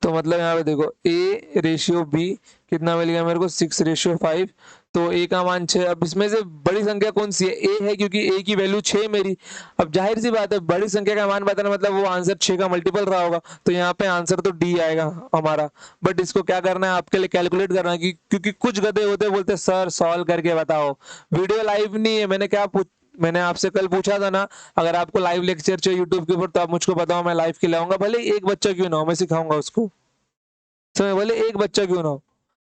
Speaker 1: तो मतलब यहाँ पे देखो a रेशियो b कितना मिल गया मेरे को, 6:5। तो a का मान 6। अब इसमें से बड़ी संख्या कौन सी है, a है, क्योंकि a की वैल्यू 6 मेरी। अब जाहिर सी बात है, बड़ी संख्या का मान बताना मतलब वो आंसर 6 का मल्टीपल रहा होगा। तो यहाँ पे आंसर तो d आएगा हमारा। बट इसको क्या करना है, आपके लिए कैलकुलेट करना है, क्योंकि कुछ गधे होते बोलते सर सॉल्व करके बताओ। वीडियो लाइव नहीं है। मैंने आपसे कल पूछा था ना, अगर आपको लाइव लेक्चर चाहिए यूट्यूब के ऊपर तो आप मुझको बताओ, मैं लाइव खिलाऊंगा। भले एक बच्चा क्यों ना हो, मैं सिखाऊंगा उसको। समय, भले एक बच्चा क्यों ना हो,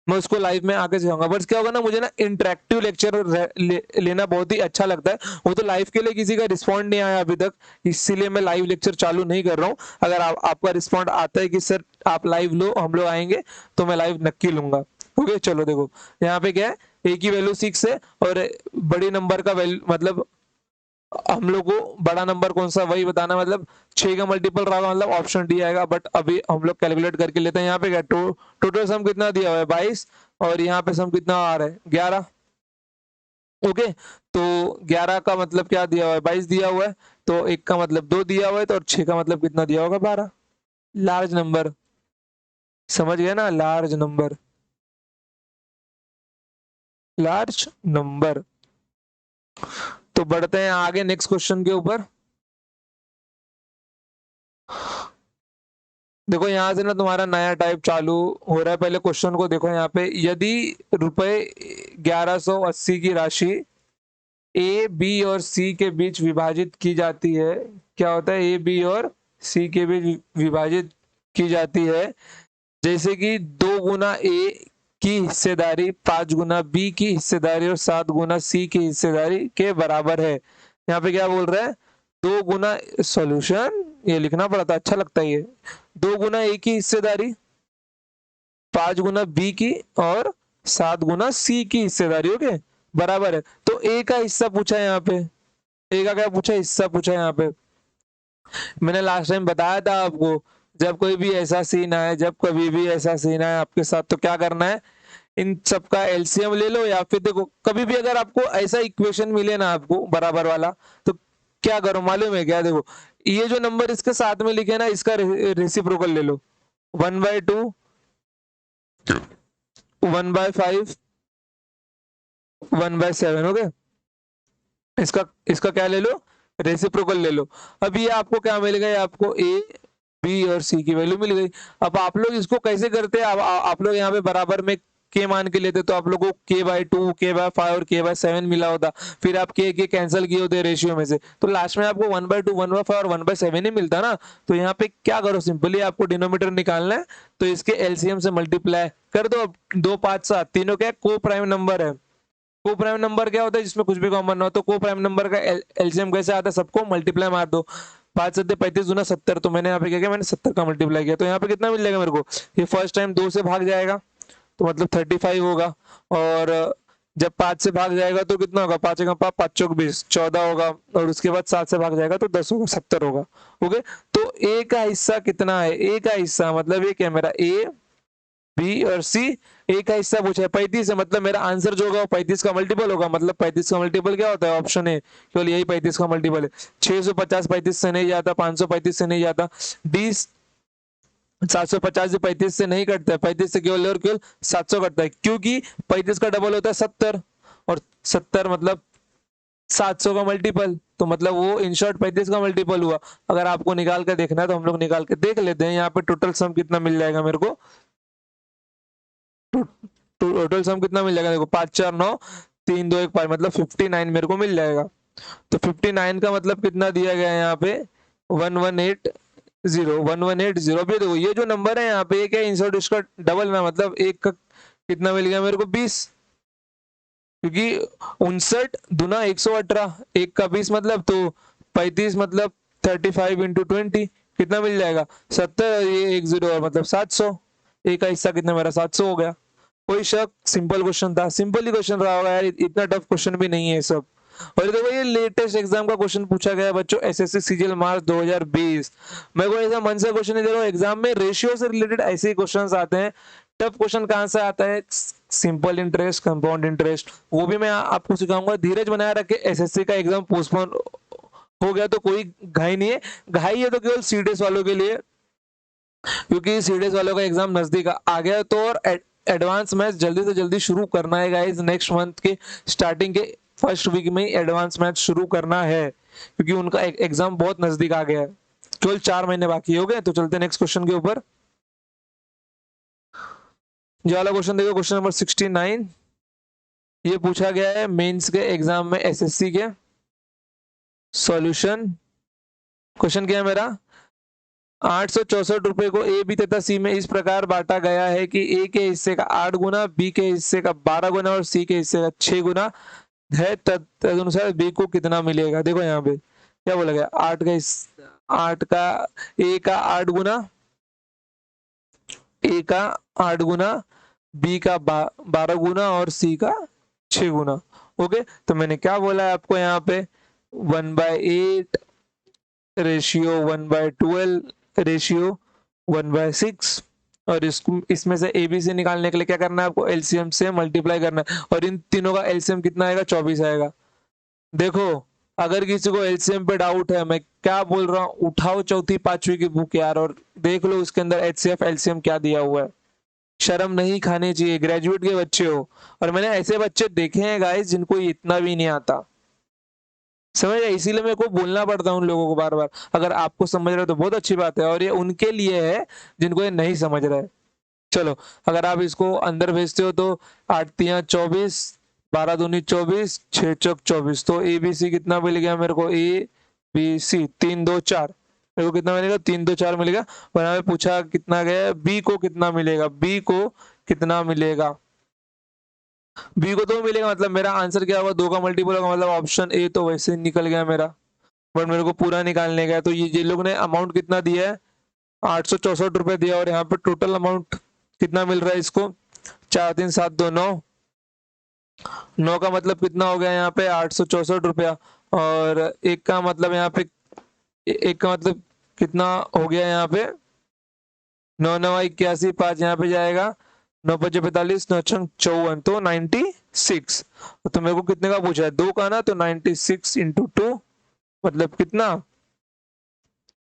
Speaker 1: मैं उसको लाइव में आके सिखाऊंगा। बट क्या होगा ना, मुझे ना इंटरेक्टिव लेक्चर लेना बहुत ही अच्छा लगता है। वो तो लाइव के लिए किसी का रिस्पॉन्ड नहीं आया अभी तक, इसीलिए मैं लाइव लेक्चर चालू नहीं कर रहा हूँ। अगर आपका रिस्पॉन्ड आता है कि सर आप लाइव लो, हम लोग आएंगे, तो मैं लाइव नक्की लूंगा। ओके, चलो देखो यहाँ पे क्या है, ए की वैल्यू 6 है और बड़ी नंबर का वैल्यू मतलब हम लोग को बड़ा नंबर कौन सा वही बताना, मतलब 6 का मल्टीपल रहा मतलब ऑप्शन डी आएगा। बट अभी हम लोग कैलकुलेट करके लेते हैं। यहाँ पे क्या टोटल सम कितना दिया हुआ है 22, और यहाँ पे सम कितना आ रहा है 11। ओके, तो 11 का मतलब क्या दिया हुआ है, 22 दिया हुआ है, तो एक का मतलब 2 दिया हुआ है, तो और 6 का मतलब कितना दिया होगा 12। लार्ज नंबर, समझ गए ना, लार्ज नंबर, लार्ज नंबर। तो बढ़ते हैं आगे नेक्स्ट क्वेश्चन के ऊपर। देखो यहाँ से ना तुम्हारा नया टाइप चालू हो रहा है। पहले क्वेश्चन को देखो यहाँ पे, यदि रुपए 1180 की राशि ए बी और सी के बीच विभाजित की जाती है, क्या होता है, ए बी और सी के बीच विभाजित की जाती है, जैसे कि 2 गुना ए की हिस्सेदारी 5 गुना बी की हिस्सेदारी और 7 गुना सी की हिस्सेदारी के बराबर है। यहाँ पे क्या बोल रहा है, 2 गुना, सॉल्यूशन ये लिखना पड़ा था, अच्छा लगता है ये। 2 गुना ए की हिस्सेदारी, 5 गुना बी की और 7 गुना सी की हिस्सेदारी, ओके, बराबर है। तो ए का हिस्सा पूछा है यहाँ पे, ए का क्या पूछा है, हिस्सा पूछा है यहाँ पे। मैंने लास्ट टाइम बताया था आपको, जब कोई भी ऐसा सीन आए, जब कभी भी ऐसा सीन आए आपके साथ, तो क्या करना है, इन सबका एलसीएम ले लो, या फिर देखो कभी भी अगर आपको ऐसा इक्वेशन मिले ना आपको बराबर वाला, तो क्या करो मालूम है क्या, देखो ये जो नंबर इसके साथ में लिखे ना, इसका रेसिप्रोकल ले लो। 1/2, 1/5, 1/7। ओके, इसका इसका क्या ले लो, रेसिप्रोकल ले लो। अब ये आपको क्या मिल गया, आपको ए बी और सी की वैल्यू मिल गई। अब आप लोग इसको कैसे करते हैं, आप लोग यहाँ पे बराबर में के मान के लेते, तो आप लोगों को k/2, k/5 और k/7 मिला होता। फिर आप के कैंसिल किए होते रेशियो में से, तो लास्ट में आपको 1/2, 1/5 और 1/7 ही मिलता ना। तो यहाँ पे क्या करो, सिंपली आपको डिनोमीटर निकालना है, तो इसके एलसीएम से मल्टीप्लाई कर दो। 2, 5, 7 तीनों क्या को प्राइम नंबर है। को प्राइम नंबर क्या होता है, जिसमें कुछ भी कॉमन ना हो। तो को प्राइम नंबर का एलसीएम कैसे आता है, सबको मल्टीप्लाई मार दो। 5 7 35 गुना 70, तो मैंने यहाँ पे क्या किया, मैंने 70 का मल्टीप्लाई किया। तो यहाँ पे कितना मिल जाएगा मेरे को, ये फर्स्ट टाइम 2 से भाग जाएगा तो मतलब 35 होगा। और जब 5 से भाग जाएगा तो कितना होगा, 5 का 5, 5 चौक 20, 14 होगा। और उसके बाद 7 से भाग जाएगा तो 10 होगा, 70 होगा। ओके, तो ए का हिस्सा कितना है, ए का हिस्सा मतलब ये क्या मेरा, ए बी और सी, ए का हिस्सा पूछा है 35 है, मतलब मेरा आंसर जो होगा वो 35 का मल्टीपल होगा। मतलब 35 का मल्टीपल क्या होता है, ऑप्शन ए, केवल यही 35 का मल्टीपल है। 650 35 से नहीं जाता, 535 से नहीं जाता, डी 750 से 35 से नहीं कटता है, 35 से केवल और केवल 700 कटता है, क्योंकि 35 का डबल होता है 70, और 70 मतलब 700 का मल्टीपल, तो मतलब वो इन शॉर्ट 35 का मल्टीपल हुआ। अगर आपको निकाल कर देखना है तो हम लोग निकाल के देख लेते हैं। यहाँ पे टोटल सम कितना मिल जाएगा मेरे को, टोटल सम कितना मिल जाएगा, देखो 5 4 9 3 2 1 5, मतलब 59 मेरे को मिल जाएगा। तो 59 का मतलब कितना दिया गया है यहाँ पे, 118 0 1180। अभी देखो ये जो नंबर है यहाँ पे एक है इंसर्ट इसका डबल में, मतलब एक का कितना मिल गया मेरे को 20, क्योंकि 59 दुना 118, एक का 20 मतलब तो 35 मतलब 35 × 20 कितना मिल जाएगा 70, ये एक जीरो और मतलब 700, एक का हिस्सा कितना मेरा 700 हो गया। कोई शक, सिंपल क्वेश्चन था, सिंपल ही क्वेश्चन रहा होगा यार, इतना टफ क्वेश्चन भी नहीं है ये सब। और देखो ये लेटेस्ट एग्जाम का क्वेश्चन पूछा गया है बच्चों, एसएससी सीजीएल मार्च 2020। मैं कोई ऐसा मन से क्वेश्चन नहीं दे रहा हूँ, एग्जाम में रेशियो से रिलेटेड ऐसे ही क्वेश्चन आते हैं। टफ क्वेश्चन कहाँ से आता है, सिंपल इंटरेस्ट, कंपाउंड इंटरेस्ट, वो भी मैं आपको सिखाऊंगा। धीरज बनाए रखे, एसएससी का एग्जाम पोस्टपोन हो गया तो कोई घाई नहीं है, घाई है तो केवल सीडीएस वालों के लिए, क्योंकि सीडीएस वालों का एग्जाम नजदीक आ गया तो, और एडवांस मैच जल्दी से जल्दी शुरू करना है गाइस, नेक्स्ट मंथ के स्टार्टिंग के फर्स्ट वीक में ही एडवांस मैच शुरू करना है, क्योंकि उनका एग्जाम बहुत नजदीक आ गया है, केवल 4 महीने बाकी हो गए। तो चलते हैं नेक्स्ट क्वेश्चन के ऊपर। ये वाला क्वेश्चन देखो, क्वेश्चन नंबर 69। ये पूछा गया है मेंस के एग्जाम में, एसएससी के। सॉल्यूशन, क्वेश्चन क्या है मेरा, 864 रुपए को ए, बी तथा सी में इस प्रकार बांटा गया है कि ए के हिस्से का 8 गुना, बी के हिस्से का 12 गुना और सी के हिस्से का 6 गुना है, तदनुसार बी को कितना मिलेगा। देखो यहाँ पे क्या बोला गया, 8 का ए का 8 गुना, ए का 8 गुना, बी का 12 गुना और सी का 6 गुना। ओके, तो मैंने क्या बोला है आपको यहाँ पे, 1/8 रेशियो 1/12 रेशियो 1/6, और इसमें से एबीसी निकालने के लिए क्या करना है आपको, एलसीएम से मल्टीप्लाई करना है, और इन तीनों का एलसीएम कितना आएगा, 24 आएगा। देखो अगर किसी को एलसीएम पे डाउट है, मैं क्या बोल रहा हूँ, उठाओ चौथी पांचवी की बुक यार और देख लो उसके अंदर एचसीएफ एलसीएम क्या दिया हुआ है। शर्म नहीं खानी चाहिए, ग्रेजुएट के बच्चे हो, और मैंने ऐसे बच्चे देखे हैं गाइस जिनको इतना भी नहीं आता, समझ रहे, इसीलिए मेरे को बोलना पड़ता है उन लोगों को बार बार। अगर आपको समझ रहे हो तो बहुत अच्छी बात है, और ये उनके लिए है जिनको ये नहीं समझ रहे। चलो, अगर आप इसको अंदर भेजते हो तो 8×3 = 24, 12×2 = 24, 6×4 = 24, तो ए बी सी कितना मिल गया मेरे को, ए बी सी 3 2 4, मेरे को कितना मिलेगा 3 2 4 मिलेगा। और यहाँ पे पूछा कितना गया, बी को कितना मिलेगा, बी को कितना मिलेगा, बी को 2 मिलेगा, मतलब मेरा आंसर क्या होगा, 2 का मल्टीपल होगा, मतलब ऑप्शन ए तो वैसे ही निकल गया मेरा। बट मेरे को पूरा निकालने का है, तो ये लोग ने अमाउंट कितना दिया है, 864 रुपए दिया, और यहाँ पे टोटल अमाउंट कितना मिल रहा है इसको, 4 3 7 2 9, 9 का मतलब कितना हो गया यहाँ पे 864 रुपया, और एक का मतलब यहाँ पे, एक का मतलब कितना हो गया यहाँ पे, 9 9 81, 5 यहाँ पे जाएगा, 9 5 45, 9 6 54, तो 96। तो मेरे को कितने का पूछा है, 2 का ना, तो 96 × 2 मतलब कितना,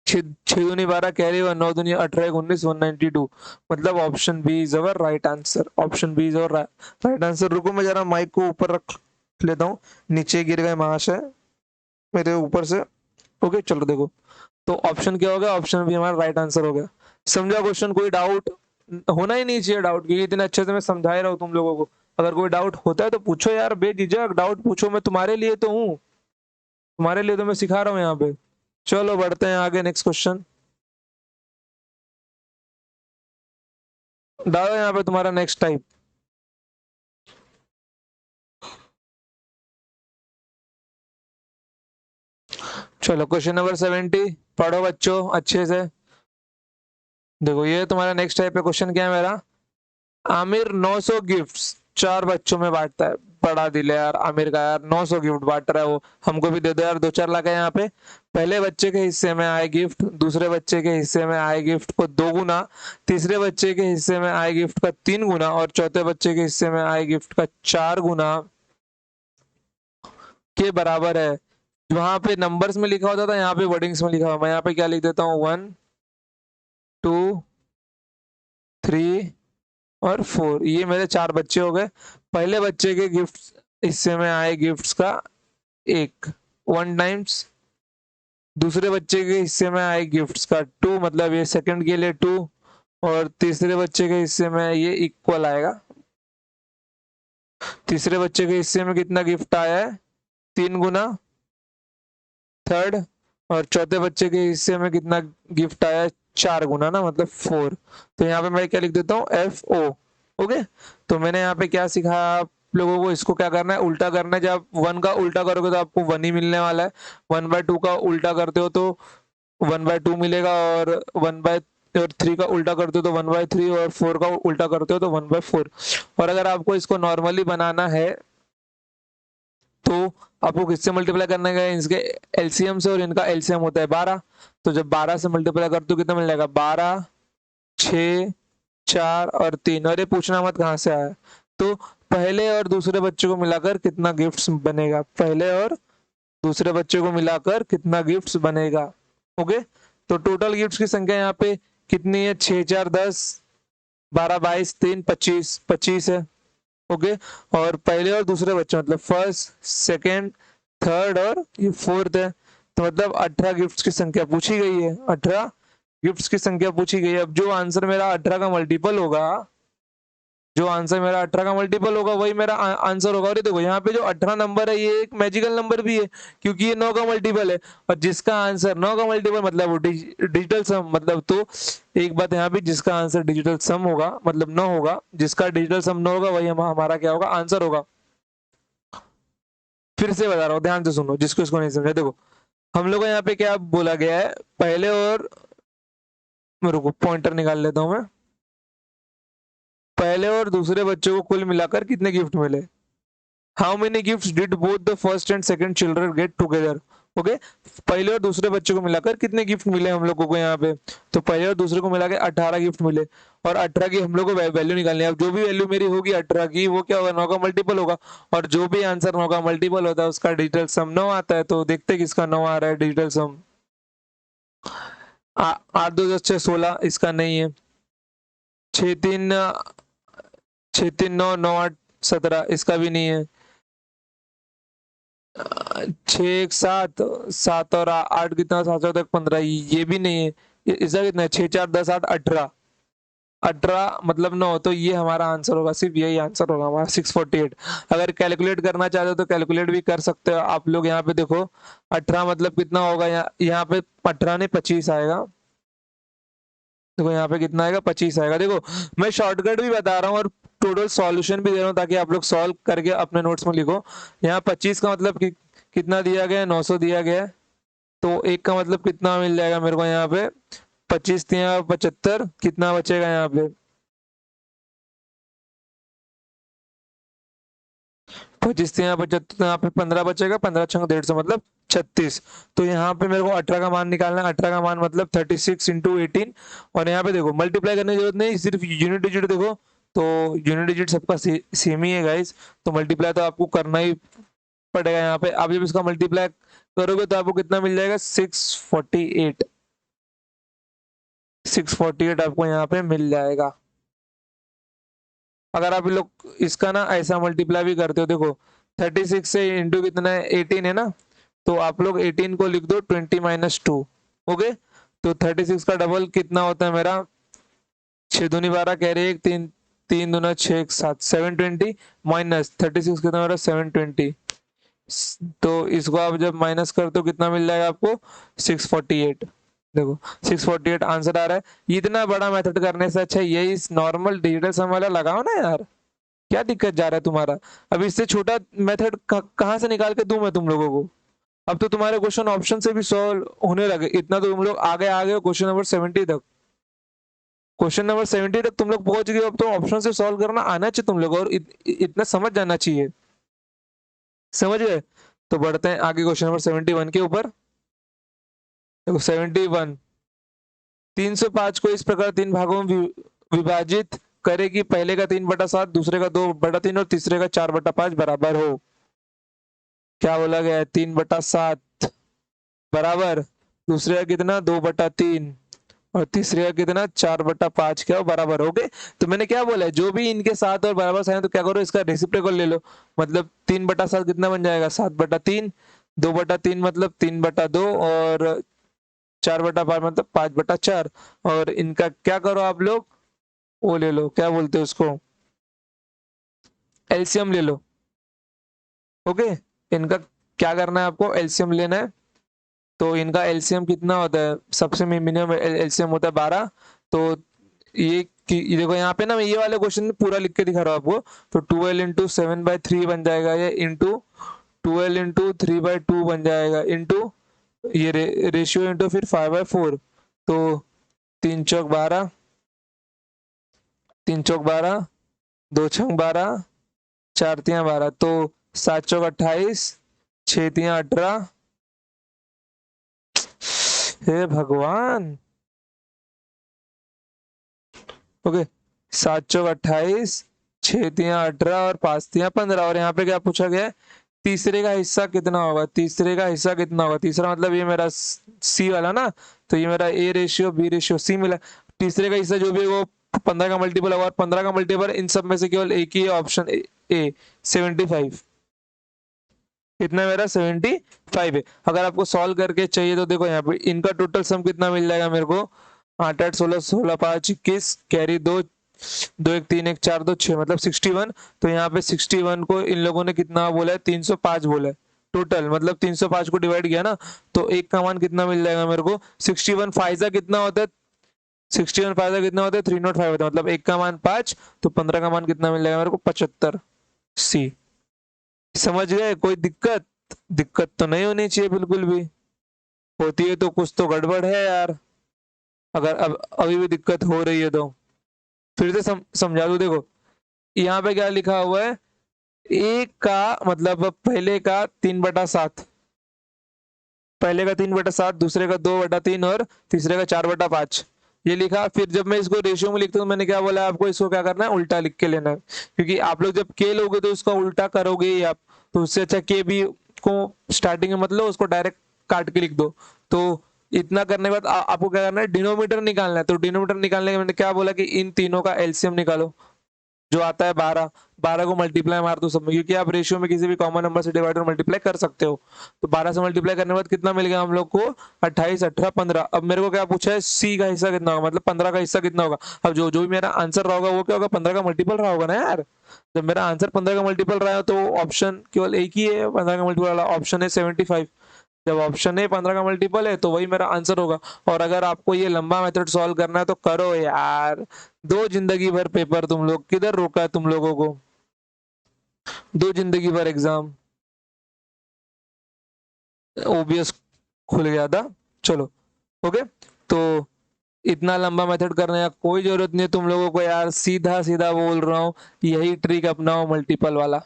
Speaker 1: 6 6 दूनी 12 कैरी 1, 9 दूनी 18 19 192, मतलब option B is our right answer, option B is our right answer. रुको मैं जरा माइक को ऊपर रख लेता हूँ, नीचे गिर गए महाशय मेरे ऊपर से। ओके चलो देखो, तो ऑप्शन क्या हो गया, ऑप्शन बी हमारा राइट आंसर हो गया। समझा क्वेश्चन, कोई डाउट होना ही नहीं चाहिए डाउट, क्योंकि इतने अच्छे से मैं समझा ही रहा हूँ तुम लोगों को। अगर कोई डाउट होता है तो पूछो यार, बेझिझक डाउट पूछो, मैं तुम्हारे लिए तो हूँ, तुम्हारे लिए तो मैं सिखा रहा हूँ यहाँ पे। चलो बढ़ते हैं आगे, नेक्स्ट क्वेश्चन डालो यहाँ पे तुम्हारा नेक्स्ट टाइप। चलो क्वेश्चन नंबर 70, पढ़ो बच्चों अच्छे से। देखो ये तुम्हारा नेक्स्ट टाइप है, क्वेश्चन क्या है मेरा, आमिर 900 गिफ्ट्स 4 बच्चों में बांटता है। बड़ा दिल है यार आमिर का, यार 900 गिफ्ट बांट रहा है वो, हमको भी दे दो यार 2 4 लाख है यहाँ पे। पहले बच्चे के हिस्से में आए गिफ्ट, दूसरे बच्चे के हिस्से में आए गिफ्ट को 2 गुना, तीसरे बच्चे के हिस्से में आए गिफ्ट का 3 गुना, और चौथे बच्चे के हिस्से में आए गिफ्ट का 4 गुना के बराबर है। वहां पे नंबर्स में लिखा होता था, यहाँ पे वर्डिंग्स में लिखा हुआ, मैं यहाँ पे क्या लिख देता हूँ, 1 2 3 और 4, ये मेरे 4 बच्चे हो गए। पहले बच्चे के गिफ्ट हिस्से में आए गिफ्ट्स का 1 1 टाइम्स, दूसरे बच्चे के हिस्से में आए गिफ्ट्स का 2, मतलब ये सेकंड के लिए 2, और तीसरे बच्चे के हिस्से में ये इक्वल आएगा। तीसरे बच्चे के हिस्से में कितना गिफ्ट आया है, 3 गुना, थर्ड और चौथे बच्चे के हिस्से में कितना गिफ्ट आया, 4 गुना ना, मतलब 4। तो यहाँ पे मैं क्या लिख देता हूँ, FO। ओके, तो मैंने यहाँ पे क्या सिखाया आप लोगों को, इसको क्या करना है, उल्टा करना है। जब 1 का उल्टा करोगे तो आपको 1 ही मिलने वाला है। 1/2 का उल्टा करते हो तो 1/2 मिलेगा, और 1/3 का उल्टा करते हो तो 1/3, और 4 का उल्टा करते हो तो 1/4। और अगर आपको इसको नॉर्मली बनाना है तो आपको किससे मल्टीप्लाई करने का है, इसके एलसीएम से, और इनका एलसीएम होता है 12। तो जब 12 से मल्टीप्लाई करते हो कितना मिल जाएगा, 12, 6, 4 और 3। और ये पूछना मत कहाँ से आया। तो पहले और दूसरे बच्चे को मिलाकर कितना गिफ्ट्स बनेगा, पहले और दूसरे बच्चे को मिलाकर कितना गिफ्ट्स बनेगा। ओके, तो टोटल गिफ्ट्स की संख्या यहाँ पे कितनी है, 6, 4, 10, 12, 22, 3, 25, 25 है। ओके, और पहले और दूसरे बच्चे मतलब फर्स्ट, सेकेंड, थर्ड और ये फोर्थ है। तो मतलब 18 गिफ्ट्स की संख्या पूछी गई है, 18 गिफ्ट्स की संख्या पूछी गई है। अब जो आंसर मेरा 18 का मल्टीपल होगा, जो आंसर मेरा 18 का मल्टीपल होगा वही मेरा आंसर होगा। और ये देखो यहाँ पे जो 18 नंबर है ये एक मैजिकल नंबर भी है, क्योंकि ये 9 का मल्टीपल है। और जिसका आंसर 9 का मल्टीपल मतलब वो डिजिटल सम, मतलब तो एक बात यहाँ पे, जिसका आंसर डिजिटल सम होगा मतलब 9 होगा, जिसका डिजिटल सम 9 होगा वही हमारा क्या होगा, आंसर होगा। फिर से बता रहा हूँ, ध्यान से सुनो, जिसको इसको नहीं समझा। देखो हम लोग को यहाँ पे क्या बोला गया है, पहले और, रुको पॉइंटर निकाल लेता हूँ मैं, पहले और दूसरे बच्चों को कुल मिलाकर कितने गिफ्ट मिले। How many gifts did both the first and second children get together. Okay, पहले और दूसरे बच्चे को मिलाकर कितने गिफ्ट मिले हम लोगों को यहाँ पे, तो पहले और दूसरे को मिला के 18 गिफ्ट मिले। और 18 की हम लोग को वैल्यू निकालनी है। अब जो भी वैल्यू मेरी होगी 18 की, वो क्या होगा, 9 का मल्टीपल होगा। और जो भी आंसर 9 का मल्टीपल होता है उसका डिजिटल सम 9 आता है। तो देखते हैं किसका 9 आ रहा है डिजिटल सम। 8, 2, 10, 6, 16 इसका नहीं है। 6, 3, 6, 3, 9, 9, 8, 17 इसका भी नहीं है। 6, 1, 7, 7 और 8 कितना, 7, 7, 15 ये भी नहीं है। इसका कितना है, 6, 4, 10, 8, 18, 18 मतलब 9। तो ये हमारा आंसर होगा, सिर्फ यही आंसर होगा हमारा 648। अगर कैलकुलेट करना चाहते हो तो कैलकुलेट भी कर सकते हो आप लोग। यहाँ पे देखो 18 मतलब कितना होगा, यहाँ पे 18 नहीं 25 आएगा। देखो यहाँ पे कितना आएगा, 25 आएगा। देखो मैं शॉर्टकट भी बता रहा हूँ और टोटल सॉल्यूशन भी दे रहा हूँ ताकि आप लोग सॉल्व करके अपने नोट्स में लिखो। यहाँ 25 का मतलब कितना दिया गया है, 900 दिया गया है। तो एक का मतलब कितना मिल जाएगा मेरे को यहाँ पे, 25 तिया 75, कितना बचेगा यहाँ पे, 25 तिया 75, यहाँ पे 15 बचेगा, 15 छंग 150 मतलब 36। तो यहाँ पे मेरे को 18 का मान निकालना है। 18 का मान मतलब 36 इंटू 18। और यहाँ पे देखो मल्टीप्लाई करने की जरूरत नहीं, सिर्फ यूनिट डिजिट देखो। तो यूनिट डिजिट सबका सेम ही है गाइस, तो मल्टीप्लाई तो आपको करना ही पड़ेगा। यहाँ पे आप जब इसका मल्टीप्लाई करोगे तो आपको कितना मिल जाएगा, 648। 648 आपको यहाँ पे मिल जाएगा। अगर आप लोग इसका ना ऐसा मल्टीप्लाई भी करते हो, देखो 36 से इंटू कितना है, 18 है ना, तो आप लोग 18 को लिख दो 20 - 2। ओके, तो 36 का डबल कितना होता है मेरा, 6 दूनी 12 कह रही है, 3, 3 दूना 6, 7, 720 माइनस 36 कितना मेरा 720। तो इसको आप जब माइनस करते हो कितना मिल जाएगा आपको, 648। देखो 648 आंसर आ रहा है। इतना बड़ा मेथड करने से अच्छा यही इस नॉर्मल डिजिटल सम वाला लगाओ ना यार, क्या दिक्कत जा रहा है तुम्हारा। अब इससे छोटा मेथड कहाँ से निकाल के दूं मैं तुम लोगों को। अब तो तुम्हारे क्वेश्चन ऑप्शन से भी सॉल्व होने लगे, इतना तो तुम लोग आगे आ गए हो, क्वेश्चन नंबर 70 तक। क्वेश्चन नंबर 70 तक तुम लोग पहुंच गए हो, अब तो ऑप्शन से सॉल्व करना आना चाहिए तुम लोग, और इतना समझ जाना चाहिए। समझ गए। तो बढ़ते हैं आगे क्वेश्चन नंबर 71 के ऊपर। देखो 71, 305 को इस प्रकार 3 भागों में विभाजित करे कि पहले का 3/7, दूसरे का 2/3 और तीसरे का 4/5 बराबर हो। क्या बोला गया है, 3/7 बराबर, दूसरे का कितना 2/3, और तीसरे का कितना 4/5, क्या हो बराबर हो गए। तो मैंने क्या बोला है, जो भी इनके साथ और बराबर साइन तो क्या करो, इसका रेसिप्रोकल ले लो। मतलब 3/7 कितना बन जाएगा, 7/3, 2/3 मतलब 3/2, और 4/5 मतलब 5/4। और इनका क्या करो आप लोग, वो ले लो, क्या बोलते हैं उसको, एलसीएम ले लो। ओके, इनका क्या करना है आपको, एलसीएम लेना है। तो इनका एलसीएम कितना होता है, सबसे मिनिमम एलसीएम होता है 12। तो ये देखो यहाँ पे ना मैं ये वाले क्वेश्चन में पूरा लिख के दिखा रहा हूँ आपको। तो 12 इंटू 7/3 बन जाएगा ये, इंटू 12 इंटू 3/2 बन जाएगा, इंटू ये रेशियो इंटू फिर 5/4। तो 3 चौक 12, 3 चौक 12, 2 छंग 12, 4 तियां 12, तो 7 चौक 28, 6 तियां 18। हे भगवान। ओके, 7 चौक 28, 6 तियां 18 और 5 तियां 15। और यहाँ पे क्या पूछा गया है, तीसरे का हिस्सा कितना होगा, तीसरे का हिस्सा कितना होगा। तीसरा मतलब ये मेरा सी वाला ना, तो ये मेरा A ratio B ratio C मिला। तीसरे का हिस्सा जो भी है वो 15 का मल्टीपल होगा, और 15 का मल्टीपल इन सब में से केवल एक ही है, ऑप्शन ए 75। कितना है मेरा 75 है। अगर आपको सॉल्व करके चाहिए तो देखो यहाँ पे इनका टोटल सम कितना मिल जाएगा मेरे को, 8 8 16 16 5 21, कैरी 2 2 1 3 1 4 2 6 मतलब 61। तो यहाँ पे 61 को इन लोगों ने कितना बोला है, 305 बोला है टोटल, मतलब 305 को डिवाइड किया ना, तो एक का मान कितना मिल जाएगा मेरे को, 61 फाइजा कितना होता है, 61 फाइजा कितना होता है 305 होता है, मतलब एक का मान 5, तो 15 का मान कितना मिल जाएगा मेरे को 75। सी समझ गए, कोई दिक्कत, दिक्कत तो नहीं होनी चाहिए बिल्कुल भी, होती है तो कुछ तो गड़बड़ है यार। अगर अब अभी भी दिक्कत हो रही है तो फिर से समझा दूं। देखो यहाँ पे क्या लिखा हुआ है, एक का मतलब पहले का 3/7, पहले का 3/7, दूसरे का 2/3 और तीसरे का 4/5 ये लिखा। फिर जब मैं इसको रेशियो में लिखता हूँ, मैंने क्या बोला आपको, इसको क्या करना है, उल्टा लिख के लेना है, क्योंकि आप लोग जब के लोगे तो उसका उल्टा करोगे ही आप, तो उससे अच्छा के बी को स्टार्टिंग में मतलब उसको डायरेक्ट काट के लिख दो। तो इतना करने के बाद आपको क्या करना है, डिनोमीटर निकालना है। तो डिनोमीटर निकालने के मैंने क्या बोला कि इन तीनों का एलसीएम निकालो, जो आता है 12, 12 को मल्टीप्लाई मार दो सब में, क्योंकि आप रेशियो में किसी भी कॉमन नंबर से डिवाइड और मल्टीप्लाई कर सकते हो। तो 12 से मल्टीप्लाई करने के बाद कितना मिल गया हम लोग को, 28 18 15। अब मेरे को क्या पूछा है, सी का हिस्सा कितना होगा, मतलब 15 का हिस्सा कितना होगा। अब जो जो भी मेरा आंसर रहा होगा वो क्या होगा, 15 का मल्टीपल रहा होगा ना यार। जब मेरा आंसर 15 का मल्टीपल रहा है तो ऑप्शन केवल एक ही है 15 का मल्टीपल वाला, ऑप्शन है 75। जब ऑप्शन ए 15 का मल्टीपल है तो वही मेरा आंसर होगा। और अगर आपको ये लंबा मेथड सॉल्व करना है तो करो यार, दो जिंदगी भर पेपर, तुम लोग किधर रोका है तुम लोगों को, दो जिंदगी भर एग्जाम। ओबीएस खुल गया था, चलो ओके। तो इतना लंबा मेथड करने का कोई जरूरत नहीं है तुम लोगों को यार, सीधा सीधा बोल रहा हूँ, यही ट्रिक अपनाओ मल्टीपल वाला।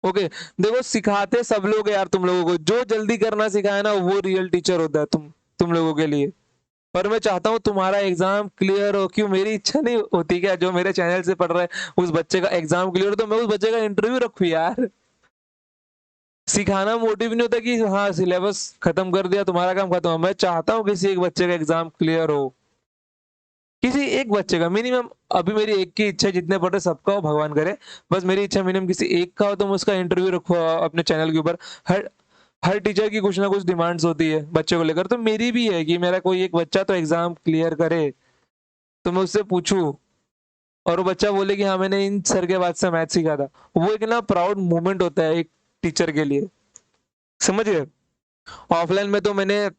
Speaker 1: ओके, देखो सिखाते सब लोग यार, तुम लोगों को जो जल्दी करना सिखाए ना वो रियल टीचर होता है तुम लोगों के लिए। और मैं चाहता हूँ तुम्हारा एग्जाम क्लियर हो, क्यों, मेरी इच्छा नहीं होती क्या, जो मेरे चैनल से पढ़ रहा है उस बच्चे का एग्जाम क्लियर हो, तो मैं उस बच्चे का इंटरव्यू रखूँ यार। सिखाना मोटिव नहीं होता कि हाँ सिलेबस खत्म कर दिया तुम्हारा काम खत्म हो, मैं चाहता हूँ किसी एक बच्चे का एग्जाम क्लियर हो, किसी एक बच्चे का मिनिमम। अभी मेरी एक की इच्छा है, जितने पढ़े सबका हो भगवान करे, बस मेरी इच्छा मिनिमम किसी एक का हो, तो मैं उसका इंटरव्यू रखूँ अपने चैनल के ऊपर। हर हर टीचर की कुछ ना कुछ डिमांड्स होती है बच्चे को लेकर, तो मेरी भी है कि मेरा कोई एक बच्चा तो एग्जाम क्लियर करे, तो मैं उससे पूछूं और वो बच्चा बोले कि हाँ मैंने इन सर के बाद से मैथ सीखा था। वो एक ना प्राउड मोमेंट होता है एक टीचर के लिए, समझ गए। ऑफलाइन में तो मैंने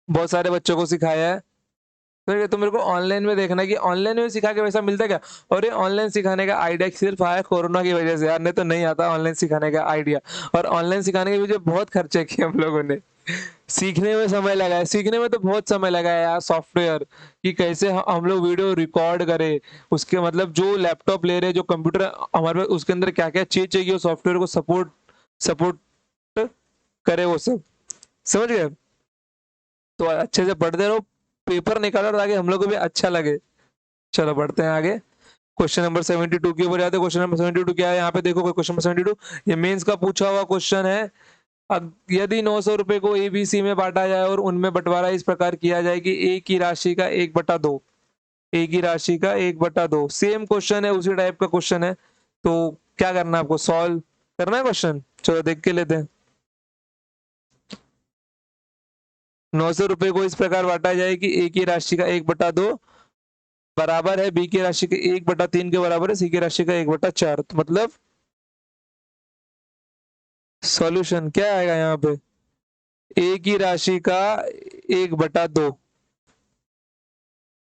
Speaker 1: बहुत सारे बच्चों को सिखाया है, तो मेरे को ऑनलाइन में देखना है कि ऑनलाइन में सिखा के वैसा मिलता है क्या। और ये ऑनलाइन सिखाने का आइडिया सिर्फ आया कोरोना की वजह से यार, नहीं तो नहीं आता ऑनलाइन सिखाने का आइडिया। और ऑनलाइन सिखाने के वजह बहुत खर्चे किए हम लोगों ने, सीखने में समय लगा है, सीखने में तो बहुत समय लगा है यार, सॉफ्टवेयर कि कैसे हम लोग वीडियो रिकॉर्ड करें, उसके मतलब जो लैपटॉप ले रहे जो कंप्यूटर हमारे पास, उसके अंदर क्या क्या चीज चाहिए उस सॉफ्टवेयर को सपोर्ट सपोर्ट करे वो सब, समझ गए। तो अच्छे से पढ़ते रहो, पेपर निकालो ताकि हम लोग को भी अच्छा लगे। चलो बढ़ते हैं आगे, क्वेश्चन नंबर 72 के ऊपर जाते हैं। क्वेश्चन नंबर 72 क्या है, यहाँ पे देखो क्वेश्चन नंबर 72, ये मेंस का पूछा हुआ क्वेश्चन है। यदि 900 रुपए को एबीसी में बांटा जाए और उनमें बंटवारा इस प्रकार किया जाए कि ए की राशि का 1/2, ए की राशि का 1/2, सेम क्वेश्चन है, उसी टाइप का क्वेश्चन है। तो क्या करना है आपको, सॉल्व करना है क्वेश्चन, चलो देख के लेते हैं। 900 रुपए को इस प्रकार बांटा जाए कि ए की राशि का 1/2 बराबर है बी की राशि के 1/3 के बराबर है सी की राशि का 1/4, तो मतलब सॉल्यूशन क्या आएगा यहाँ पे, ए की राशि का 1/2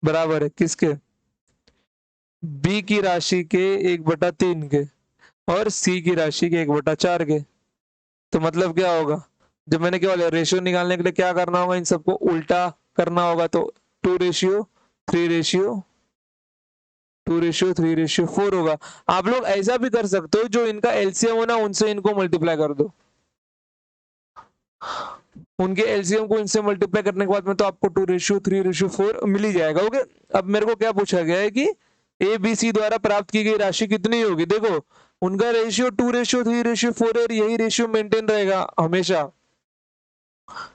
Speaker 1: बराबर है किसके, बी की राशि के 1/3 के, और सी की राशि के 1/4 के। तो मतलब क्या होगा, जब मैंने क्या बोला रेशियो निकालने के लिए क्या करना होगा, इन सबको उल्टा करना होगा। तो 2:3:2:3:4 होगा। आप लोग ऐसा भी कर सकते हो, जो इनका एलसीएम हो ना उनसे इनको मल्टीप्लाई कर दो, उनके एलसीएम को इनसे मल्टीप्लाई करने के बाद में तो आपको 2:3:4 मिल ही जाएगा। ओके, अब मेरे को क्या पूछा गया है कि ए बी सी द्वारा प्राप्त की गई राशि कितनी होगी। देखो उनका रेशियो 2:3:4 है और यही रेशियो मेंटेन रहेगा हमेशा।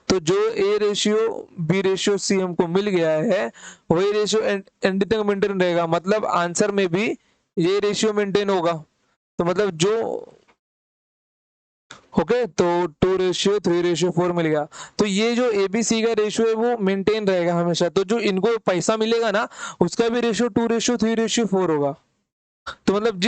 Speaker 1: तो जो A ratio B ratio C हमको मिल गया है, वही रेशियो एंड तक मेंटेन रहेगा। मतलब आंसर में भी ये रेशियो मेंटेन होगा। तो मतलब जो ओके, तो 2:3:4 मिल गया। तो ये जो एबीसी का रेशियो है वो मेंटेन रहेगा हमेशा। तो जो इनको पैसा मिलेगा ना, उसका भी रेशियो 2:3:4 होगा। तो मतलब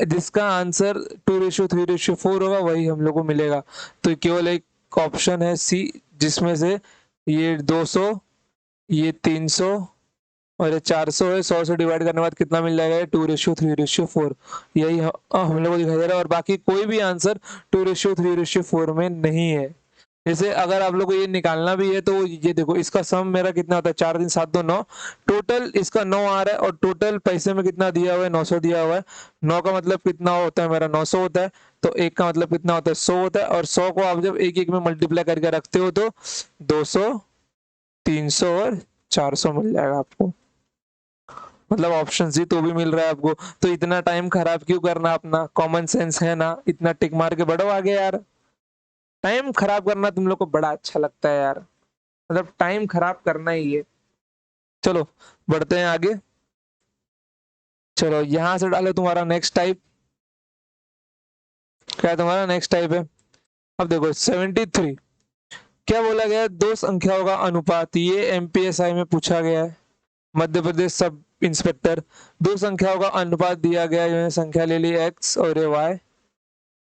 Speaker 1: जिसका आंसर 2:3:4 होगा वही हम लोग को मिलेगा। तो केवल एक ऑप्शन है सी, जिसमें से ये 200, ये 300 और ये 400 है। 100 से डिवाइड करने के बाद कितना मिल जाएगा, 2:3:4। यही हम लोग को दिखाई दे रहा है, और बाकी कोई भी आंसर 2:3:4 में नहीं है। जैसे अगर आप लोग को ये निकालना भी है तो ये देखो, इसका सम मेरा कितना होता है, 4 3 7 2 9, टोटल इसका 9 आ रहा है, और टोटल पैसे में कितना दिया हुआ है, 900 दिया हुआ है। 9 का मतलब कितना होता है मेरा, 900 होता है। तो एक का मतलब कितना होता है, 100 होता है। और 100 को आप जब एक एक में मल्टीप्लाई करके रखते हो तो 200, 300 और 400 मिल जाएगा आपको। मतलब ऑप्शन सी तो भी मिल रहा है आपको। तो इतना टाइम खराब क्यों करना अपना, कॉमन सेंस है ना, इतना टिक मार के बढ़ो आगे यार। टाइम खराब करना तुम लोग को बड़ा अच्छा लगता है यार, मतलब टाइम खराब करना ही है। चलो बढ़ते हैं आगे। चलो यहां से डालो तुम्हारा नेक्स्ट टाइप। क्या तुम्हारा नेक्स्ट टाइप है, अब देखो 73। क्या बोला गया है, दो संख्याओं का अनुपात, ये एमपीएसआई में पूछा गया है, मध्य प्रदेश सब इंस्पेक्टर। दो संख्याओं का अनुपात दिया गया है, जो संख्या ले ली एक्स और ये वाई,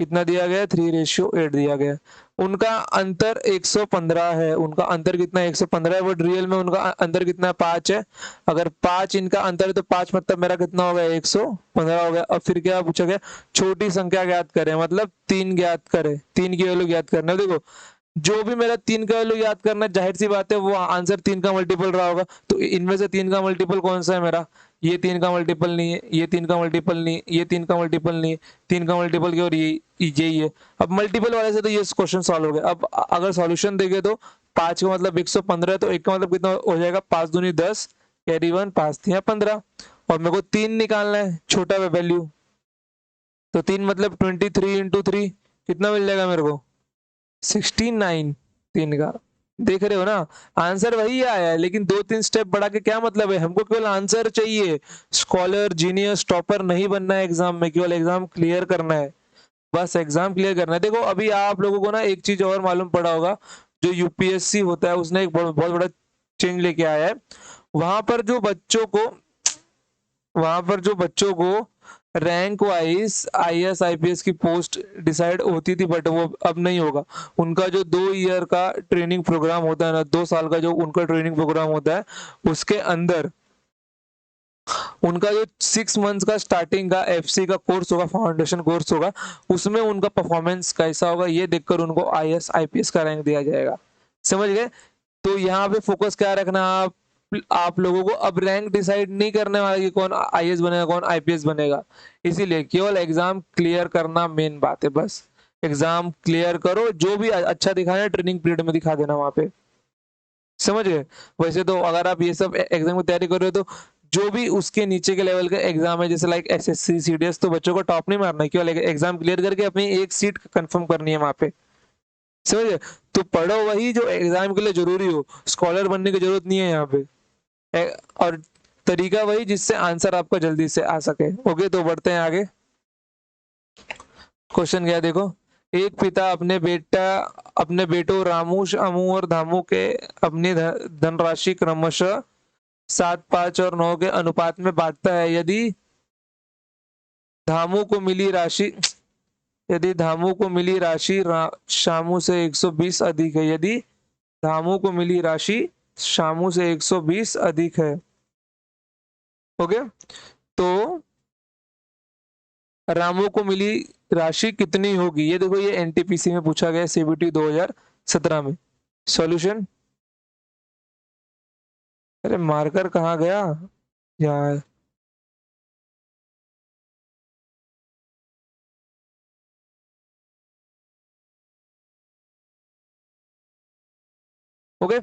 Speaker 1: कितना दिया गया, 3:8 दिया गया। उनका अंतर 115 है। उनका अंतर कितना है, 115 है, बट रियल में उनका अंतर कितना है, 5 है। अगर 5 इनका अंतर है तो 5 मतलब मेरा कितना हो गया, 115 हो गया। अब फिर क्या पूछा गया, छोटी संख्या ज्ञात करें, मतलब 3 ज्ञात करें, 3 की वैल्यू ज्ञात करना है। देखो जो भी मेरा 3 का वैल्यू याद करना है, जाहिर सी बात है वो आंसर 3 का मल्टीपल रहा होगा। तो इनमें से 3 का मल्टीपल कौन सा है मेरा, ये 3 का मल्टीपल नहीं है, ये 3 का मल्टीपल नहीं है, ये 3 का मल्टीपल नहीं है। 3 का मल्टीपल की और यही है। अब मल्टीपल वाले से तो ये क्वेश्चन सॉल्व हो गया। अब अगर सॉल्यूशन देखे तो 5 का मतलब 115 है, तो एक का मतलब कितना हो जाएगा, 5 दूनी 10, कैरी 1, 5 3 15। और मेरे को 3 निकालना है छोटा वैल्यू, तो 3 मतलब 23 × 3 कितना मिल जाएगा मेरे को, 69। 3 का देख रहे हो ना, आंसर वही आया है, लेकिन 2 3 स्टेप बढ़ा के क्या मतलब है, हमको केवल आंसर चाहिए। स्कॉलर जीनियस टॉपर नहीं बनना है एग्जाम में, केवल एग्जाम क्लियर करना है, बस एग्जाम क्लियर करना है। देखो अभी आप लोगों को ना एक चीज और मालूम पड़ा होगा, जो यूपीएससी होता है उसने एक बहुत बड़ा चेंज लेके आया है। वहां पर जो बच्चों को वहां पर जो बच्चों को रैंक वाइज आईएएस आईपीएस की पोस्ट डिसाइड होती थी, बट वो अब नहीं होगा। उनका जो 2 ईयर का ट्रेनिंग प्रोग्राम होता है ना, 2 साल का जो उनका ट्रेनिंग प्रोग्राम होता है, उसके अंदर उनका जो 6 मंथ्स का स्टार्टिंग का एफसी का कोर्स होगा, फाउंडेशन कोर्स होगा, उसमें उनका परफॉर्मेंस कैसा होगा ये देखकर उनको आईएएस आईपीएस का रैंक दिया जाएगा। समझ गए। तो यहाँ पे फोकस क्या रखना, आप लोगों को अब रैंक डिसाइड नहीं करने वाला कि कौन आईएएस बनेगा कौन आईपीएस बनेगा। इसीलिए केवल एग्जाम क्लियर करना मेन बात है, बस एग्जाम क्लियर करो, जो भी अच्छा दिखाना है ट्रेनिंग पीरियड में दिखा देना वहां पे। समझ गए। वैसे तो अगर आप ये सब एग्जाम की तैयारी कर रहे हो तो जो भी उसके नीचे के लेवल का एग्जाम है, जैसे लाइक एसएससी सीडीएस, तो बच्चों को टॉप नहीं मारना है, केवल एग्जाम क्लियर करके अपनी एक सीट कंफर्म करनी है वहां पे। समझे। तो पढ़ो वही जो एग्जाम के लिए जरूरी हो, स्कॉलर बनने की जरूरत नहीं है यहाँ पे। और तरीका वही जिससे आंसर आपका जल्दी से आ सके। ओके, तो बढ़ते हैं आगे। क्वेश्चन क्या है देखो, एक पिता अपने बेटों रामू शामू और धामू के अपनी धनराशि क्रमशः 7 5 और 9 के अनुपात में बांटता है। यदि धामू को मिली राशि यदि धामू को मिली राशि शामू से 120 अधिक है। यदि धामू को मिली राशि शामू से 120 अधिक है। ओके, तो रामू को मिली राशि कितनी होगी? ये देखो, ये एनटीपीसी में पूछा गया, सीबीटी 2017 में। सॉल्यूशन, अरे मार्कर कहाँ गया यार? ओके,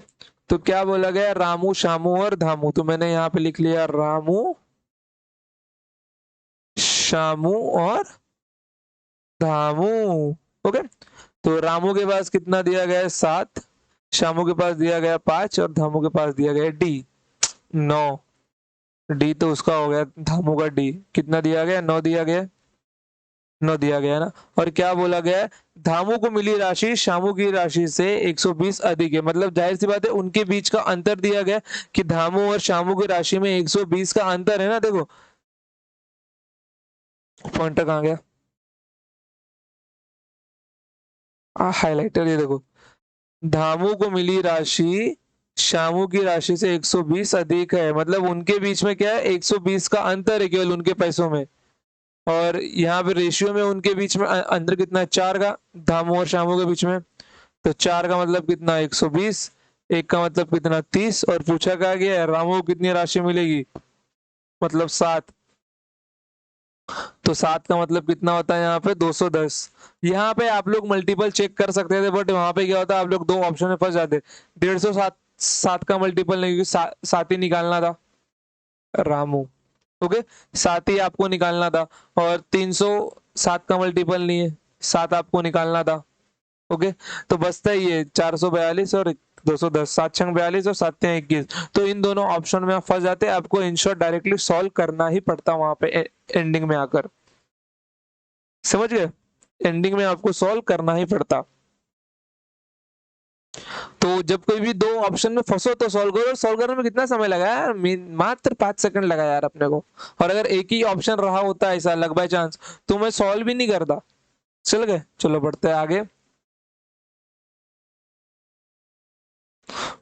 Speaker 1: तो क्या बोला गया? रामू, शामू और धामू। तो मैंने यहाँ पे लिख लिया रामू, शामू और धामू। ओके, तो रामू के पास कितना दिया गया है? 7। शामू के पास दिया गया 5 और धामू के पास दिया गया डी 9। डी तो उसका हो गया, धामू का डी कितना दिया गया? 9 दिया गया, 9 दिया गया ना। और क्या बोला गया है? धामू को मिली राशि शामू की राशि से 120 अधिक है। मतलब जाहिर सी बात है, उनके बीच का अंतर दिया गया कि धामू और शामू की राशि में 120 का अंतर है ना। देखो पॉइंटर कहाँ गया? हाइलाइटर, ये देखो, धामू को मिली राशि शामू की राशि से 120 अधिक है। मतलब उनके बीच में क्या है? 120 का अंतर है केवल उनके पैसों में। और यहाँ पे रेशियो में उनके बीच में अंतर कितना है? 4 का, धामू और शामू के बीच में। तो 4 का मतलब कितना? 120। एक का मतलब कितना? 30। और पूछा क्या गया है? रामू को कितनी राशि मिलेगी? मतलब 7। तो 7 का मतलब कितना होता है यहाँ पे? 210। यहाँ पे आप लोग मल्टीपल चेक कर सकते थे, बट वहां पे क्या होता है, आप लोग दो ऑप्शन में फंस जाते। 150 7, 7 का मल्टीपल नहीं, क्योंकि 7 ही निकालना था रामू। ओके, 7 ही आपको निकालना था। और 300 7 का मल्टीपल नहीं है, 7 आपको निकालना था। ओके, तो बचता ही है 442 और 210। 7 छंग 42 और 7 तिया 21। तो इन दोनों ऑप्शन में आप फंस जाते, आपको इन शॉर्ट डायरेक्टली सॉल्व करना ही पड़ता वहां पे एंडिंग में आकर। समझ गए? एंडिंग में आपको सॉल्व करना ही पड़ता। तो जब कोई भी दो ऑप्शन में फंसो तो सॉल्व करो। सॉल्व करने में कितना समय लगा यार? मात्र 5 सेकंड लगा यार अपने को। और अगर एक ही ऑप्शन रहा होता ऐसा लग बाय चांस, तो मैं सॉल्व भी नहीं करता। चल गए, चलो बढ़ते हैं आगे।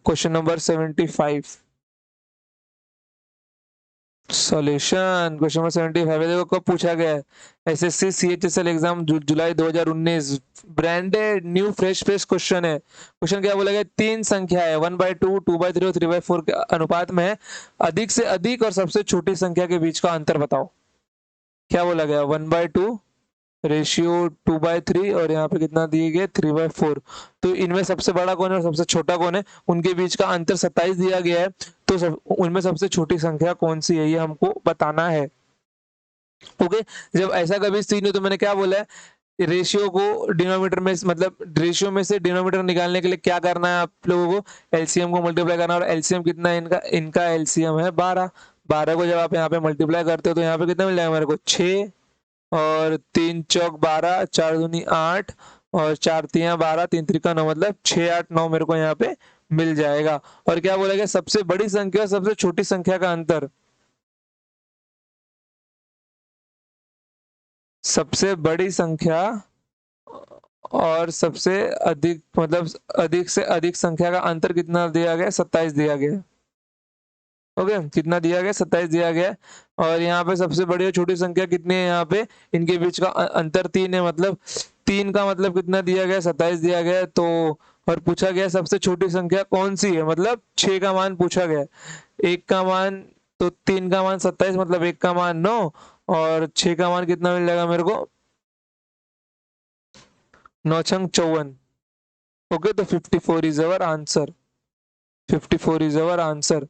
Speaker 1: Question number 75। Solution, question number 75 है। देखो कब पूछा गया है? एसएससी सीएचएसएल एग्जाम जुलाई 2019। Branded new fresh fresh question है। क्वेश्चन क्या बोला गया? 3 संख्या है, 1/2, 2/3 और 3/4 के अनुपात में है। अधिक से अधिक और सबसे छोटी संख्या के बीच का अंतर बताओ। क्या बोला गया? 1/2 रेशियो 2/3 और यहाँ पे कितना दिए गए? 3/4। तो इनमें सबसे बड़ा कौन है और सबसे छोटा कौन है? उनके बीच का अंतर 27 दिया गया है। तो उनमें सबसे छोटी संख्या कौन सी है, ये हमको बताना है। ओके, जब ऐसा कभी सीन हो तो मैंने क्या बोला है? रेशियो को डिनोमिनेटर में, मतलब रेशियो में से डिनोमिनेटर निकालने के लिए क्या करना है आप लोगों को? एलसीएम को मल्टीप्लाई करना है। और एलसीएम कितना है इनका? इनका एलसीएम है 12। 12 को जब आप यहाँ पे मल्टीप्लाई करते हो तो यहाँ पे कितना मिल जाएगा मेरे को? 6। और 3 चौक 12, 4 दूनी 8 और 4 तिया 12, 3 त्रिका 9, मतलब 6 8 9 मेरे को यहाँ पे मिल जाएगा। और क्या बोला गया? सबसे बड़ी संख्या और सबसे छोटी संख्या का अंतर। सबसे बड़ी संख्या और सबसे अधिक, मतलब अधिक से अधिक संख्या का अंतर कितना दिया गया? 27 दिया गया। ओके, कितना दिया गया? 27 दिया गया। और यहाँ पे सबसे बड़ी और छोटी संख्या कितनी है? यहाँ पे इनके बीच का अंतर 3 है। मतलब 3 का मतलब कितना दिया गया? 27 दिया गया। तो और पूछा गया सबसे छोटी संख्या कौन सी है? मतलब 6 का मान पूछा गया। 1 का मान, तो 3 का मान 27, मतलब 1 का मान 9 और 6 का मान कितना मिल जाएगा मेरे को? 9 छंग 54। ओके, तो 54 is our answer. 54 is our answer.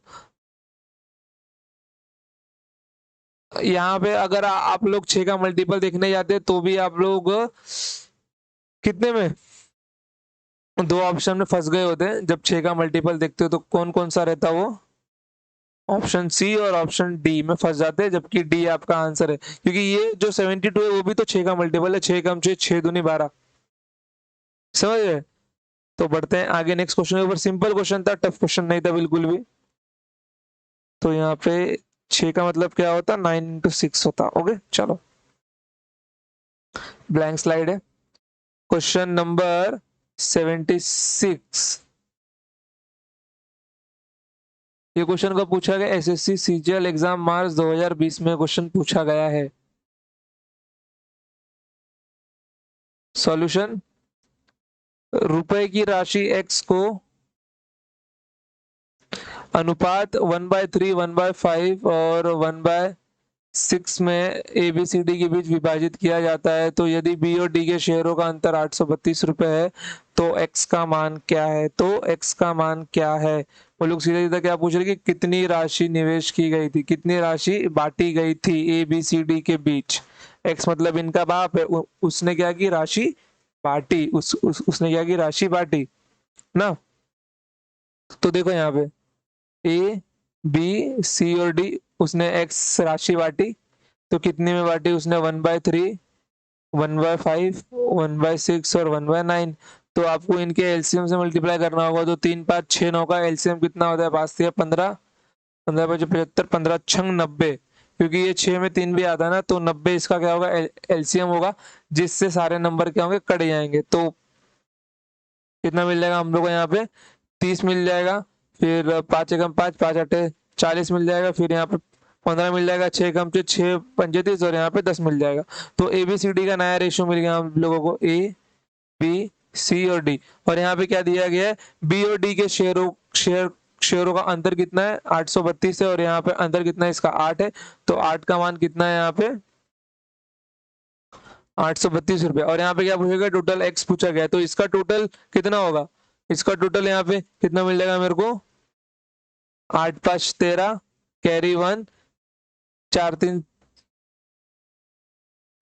Speaker 1: यहाँ पे अगर आप लोग 6 का मल्टीपल देखने जाते तो भी आप लोग कितने में, दो ऑप्शन में फंस गए होते हैं। जब 6 का मल्टीपल देखते हो तो कौन कौन सा रहता वो? ऑप्शन सी और ऑप्शन डी में फंस जाते हैं, जबकि डी आपका आंसर है। क्योंकि ये जो 72 है वो भी तो 6 का मल्टीपल है। 6 कम 6, 6 दूनी 12। समझ गए? तो बढ़ते हैं आगे नेक्स्ट क्वेश्चन के ऊपर। सिंपल क्वेश्चन था, टफ क्वेश्चन नहीं था बिल्कुल भी। तो यहाँ पे 6 का मतलब क्या होता? 9 × 6 होता। ओके, चलो ब्लैंक स्लाइड है। क्वेश्चन नंबर 76, ये क्वेश्चन को पूछा गया एसएससी सीजीएल एग्जाम मार्च 2020 में क्वेश्चन पूछा गया है। सॉल्यूशन, रुपए की राशि x को अनुपात 1/3, 1/5 और 1/6 में ए बी सी डी के बीच विभाजित किया जाता है, तो यदि बी और डी के शेयरों का अंतर 832 रुपए है तो x का मान क्या है? तो x का मान क्या है? वो लोग सीधा सीधा क्या पूछ रहे कि कितनी राशि निवेश की गई थी, कितनी राशि बांटी गई थी ए बी सी डी के बीच। x मतलब इनका बाप है, उसने क्या की राशि बांटी, उसने क्या की राशि बांटी ना। तो देखो यहाँ पे ए बी सी और डी, उसने एक्स राशि बांटी, तो कितने में बांटी उसने? 1/3, 1/5, 1/6 और 1/9। तो आपको इनके एलसीएम से मल्टीप्लाई करना होगा, तो 3 5 6 9 का एलसीएम कितना होता है? 5 3 15, 15 5 75, 15 6 90, क्योंकि ये 6 में 3 भी आता है ना, तो 90 इसका क्या होगा? एलसीएम होगा, जिससे सारे नंबर क्या होंगे? कट जाएंगे। तो कितना मिल जाएगा हम लोग को यहाँ पे? 30 मिल जाएगा, फिर 5 एकम 5, 5 अठे 40 मिल जाएगा, फिर यहाँ पे 15 मिल जाएगा, 6 एकम 6 पंजे 30 और यहाँ पे 10 मिल जाएगा। तो ए बी सी डी का नया रेशियो मिल गया हम लोगों को, ए बी सी और डी। और यहाँ पे क्या दिया गया है? बी और डी के शेयरों का अंतर कितना है? 832 है, और यहाँ पे अंतर कितना है इसका? 8 है। तो 8 का मान कितना है यहाँ पे? 832 रुपए। और यहाँ पे क्या पूछेगा? टोटल एक्स पूछा गया है, तो इसका टोटल कितना होगा? इसका टोटल यहाँ पे कितना मिल जाएगा मेरे को? 8 5 13, कैरी 1, 4 3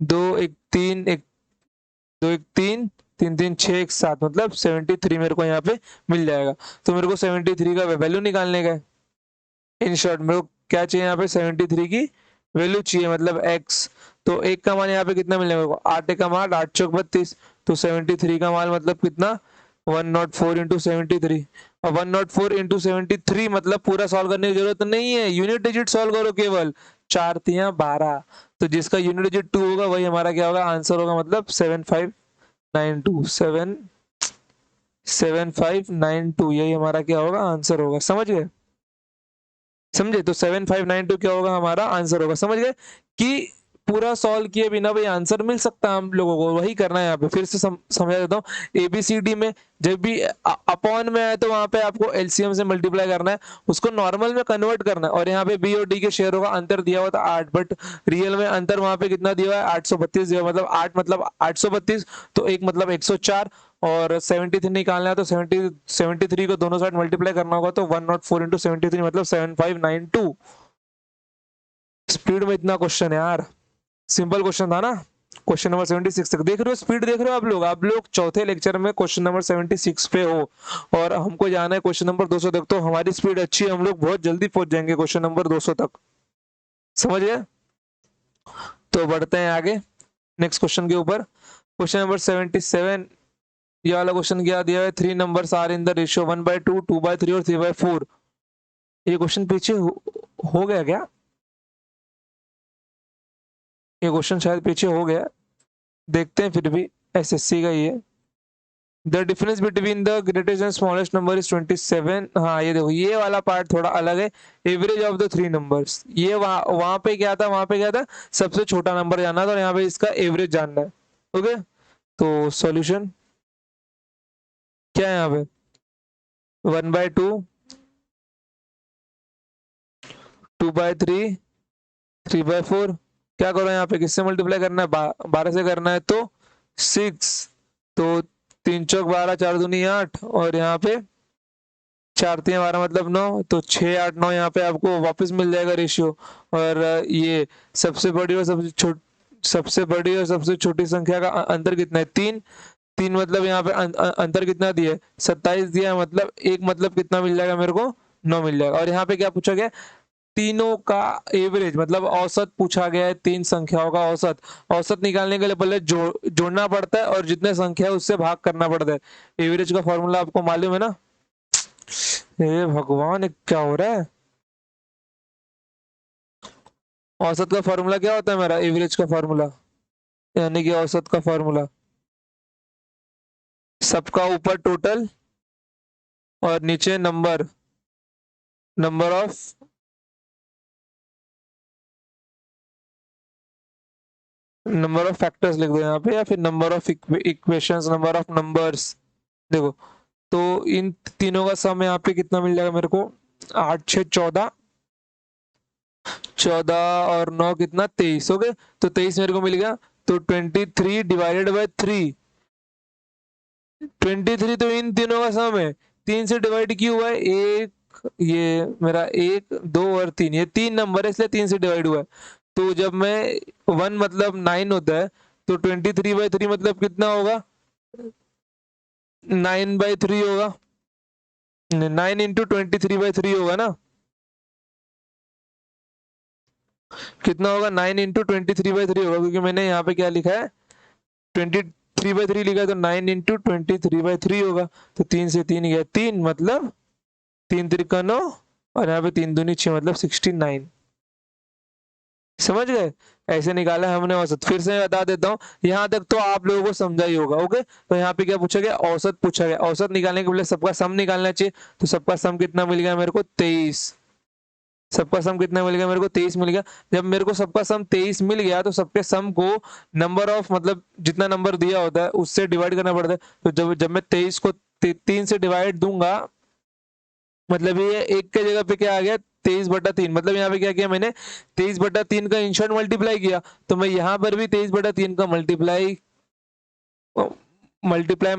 Speaker 1: 2 1 3 1 2 1 3 3 3 6 1 7, मतलब 73 मेरे को यहाँ पे मिल जाएगा। तो मेरे को 73 का वैल्यू निकालने का है। इन शॉर्ट मेरे को क्या चाहिए यहाँ पे? 73 की वैल्यू चाहिए, मतलब एक्स। तो एक का मान यहाँ पे कितना मिलेगा मेरे को? 8 एक का मान 8 चौक 32, तो 73 का मान मतलब कितना? 104 इंटू 73। और 104 इंटू 73 मतलब पूरा सॉल्व करने की जरूरत नहीं है, यूनिट डिजिट सॉल्व करो केवल। 4 तिया 12, तो जिसका यूनिट डिजिट 2 होगा वही हमारा क्या होगा? आंसर होगा, मतलब 7592, 7592, यही हमारा क्या होगा? आंसर होगा। समझ गए? समझे? तो 7592 क्या होगा? हमारा आंसर होगा। समझ गए कि पूरा सॉल्व किए बिना भाई आंसर मिल सकता है हम लोगों को, वही करना है यहाँ पे। फिर से समझा देता हूँ, एबीसीडी में जब भी अपॉन में आए तो वहां पे आपको एलसीएम से मल्टीप्लाई करना है, उसको नॉर्मल में कन्वर्ट करना है। और यहाँ पे बी और डी के शेयरों का अंतर दिया हुआ था 8, बट रियल में अंतर वहां पे कितना दिया हुआ है? 832 दिया हुआ, मतलब 8 मतलब 832, तो एक मतलब 104, और 73 निकालना है तो 73 को दोनों साइड मल्टीप्लाई करना होगा, तो 104 इंटू 73 मतलब 7592। स्पीड में इतना क्वेश्चन है यार, सिंपल क्वेश्चन था ना। क्वेश्चन नंबर 76 तक देख रहे हो, स्पीड देख रहे हो आप लोग चौथे लेक्चर में क्वेश्चन नंबर 76 पे हो, और हमको जाना है क्वेश्चन नंबर 200 तक। तो हमारी स्पीड अच्छी है, हम लोग बहुत जल्दी पहुंच जाएंगे क्वेश्चन नंबर 200 तक। समझ गए? तो बढ़ते हैं आगे नेक्स्ट क्वेश्चन के ऊपर। क्वेश्चन नंबर 77, ये वाला क्वेश्चन क्या दिया है? 3 numbers are in the ratio 1/2, 2/3 और 3/4। ये क्वेश्चन पीछे हो गया क्या? ये क्वेश्चन शायद पीछे हो गया, देखते हैं फिर भी, एसएससी का ये। The difference between the greatest and smallest number is 27। हाँ ये देखो, ये वाला पार्ट थोड़ा अलग है। एवरेज ऑफ द 3 नंबर्स, ये वहां पे क्या था? वहां पे क्या था? सबसे छोटा नंबर जानना था, और यहाँ पे इसका एवरेज जानना है। ओके, तो सॉल्यूशन क्या है यहाँ पे? 1/2, 2/3, 3/4। क्या करो यहाँ पे? किससे मल्टीप्लाई करना है? 12 से करना है, तो 6, तो 3 चौक 12, 4 दूनी 8, और यहाँ पे 4 3 12 मतलब 9, तो 6 8 9 यहाँ पे आपको वापस मिल जाएगा रेशियो। और ये सबसे बड़ी और सबसे छोटी संख्या का अंतर कितना है? 3। 3 मतलब यहाँ पे अंतर कितना दिया है? 27 दिया है, मतलब एक मतलब कितना मिल जाएगा मेरे को? 9 मिल जाएगा। और यहाँ पे क्या पूछा गया? तीनों का एवरेज, मतलब औसत पूछा गया है, 3 संख्याओं का औसत। औसत निकालने के लिए पहले जोड़ना पड़ता है, और जितने संख्या है उससे भाग करना पड़ता है। एवरेज का फॉर्मूला आपको मालूम है ना? हे भगवान, ये क्या हो रहा है? औसत का फॉर्मूला क्या होता है मेरा? एवरेज का फॉर्मूला यानी कि औसत का फॉर्मूला सबका ऊपर टोटल और नीचे नंबर नंबर ऑफ फैक्टर्स लिख दो यहाँ पे, या फिर number of equations, number of numbers. देखो, तो इन तीनों का सम यहाँ पे कितना मिल जाएगा मेरे को, 8 6 14, 14 और 9 कितना 23। ओके, तो 23 मेरे को मिल गया। तो 23 डिवाइडेड बाय 3, 23 तो इन तीनों का सम है, 3 से डिवाइड क्यों हुआ है, एक ये मेरा 1 2 और 3, ये 3 नंबर है इसलिए 3 से डिवाइड हुआ है। तो जब मैं 1 मतलब 9 होता है, तो 23/3 मतलब कितना होगा, 9/3 होगा, 9 इंटू 23/3 होगा ना, कितना होगा 9 इंटू 23/3 होगा, क्योंकि मैंने यहाँ पे क्या लिखा है 23/3 लिखा है, तो 9 इंटू 23/3 होगा। तो 3 से 3 गया 3, मतलब 3 त्रिका 9, और यहाँ पे 3 दूनी 6 मतलब 69। समझ गए, ऐसे निकाला है हमने औसत। फिर से मैं बता देता हूँ, यहाँ तक तो आप लोगों को समझा ही होगा। ओके, तो यहाँ पे क्या पूछा गया, औसत पूछा गया। औसत निकालने के लिए सबका सम निकालना चाहिए, तो सबका सम कितना मिल गया मेरे को 23। सबका सम कितना मिल गया मेरे को 23 मिल गया। जब मेरे को सबका सम 23 मिल गया, तो सबके सम को नंबर ऑफ मतलब जितना नंबर दिया होता है उससे डिवाइड करना पड़ता है। तो जब जब मैं 23 को 3 से डिवाइड दूंगा, मतलब ये एक के जगह पे क्या आ गया 23/3, मतलब यहाँ पे क्या किया मैंने 23/3 का इंशॉर्ट मल्टीप्लाई किया, तो मैं यहाँ पर भी 23/3 का मल्टीप्लाई मल्टीप्लाई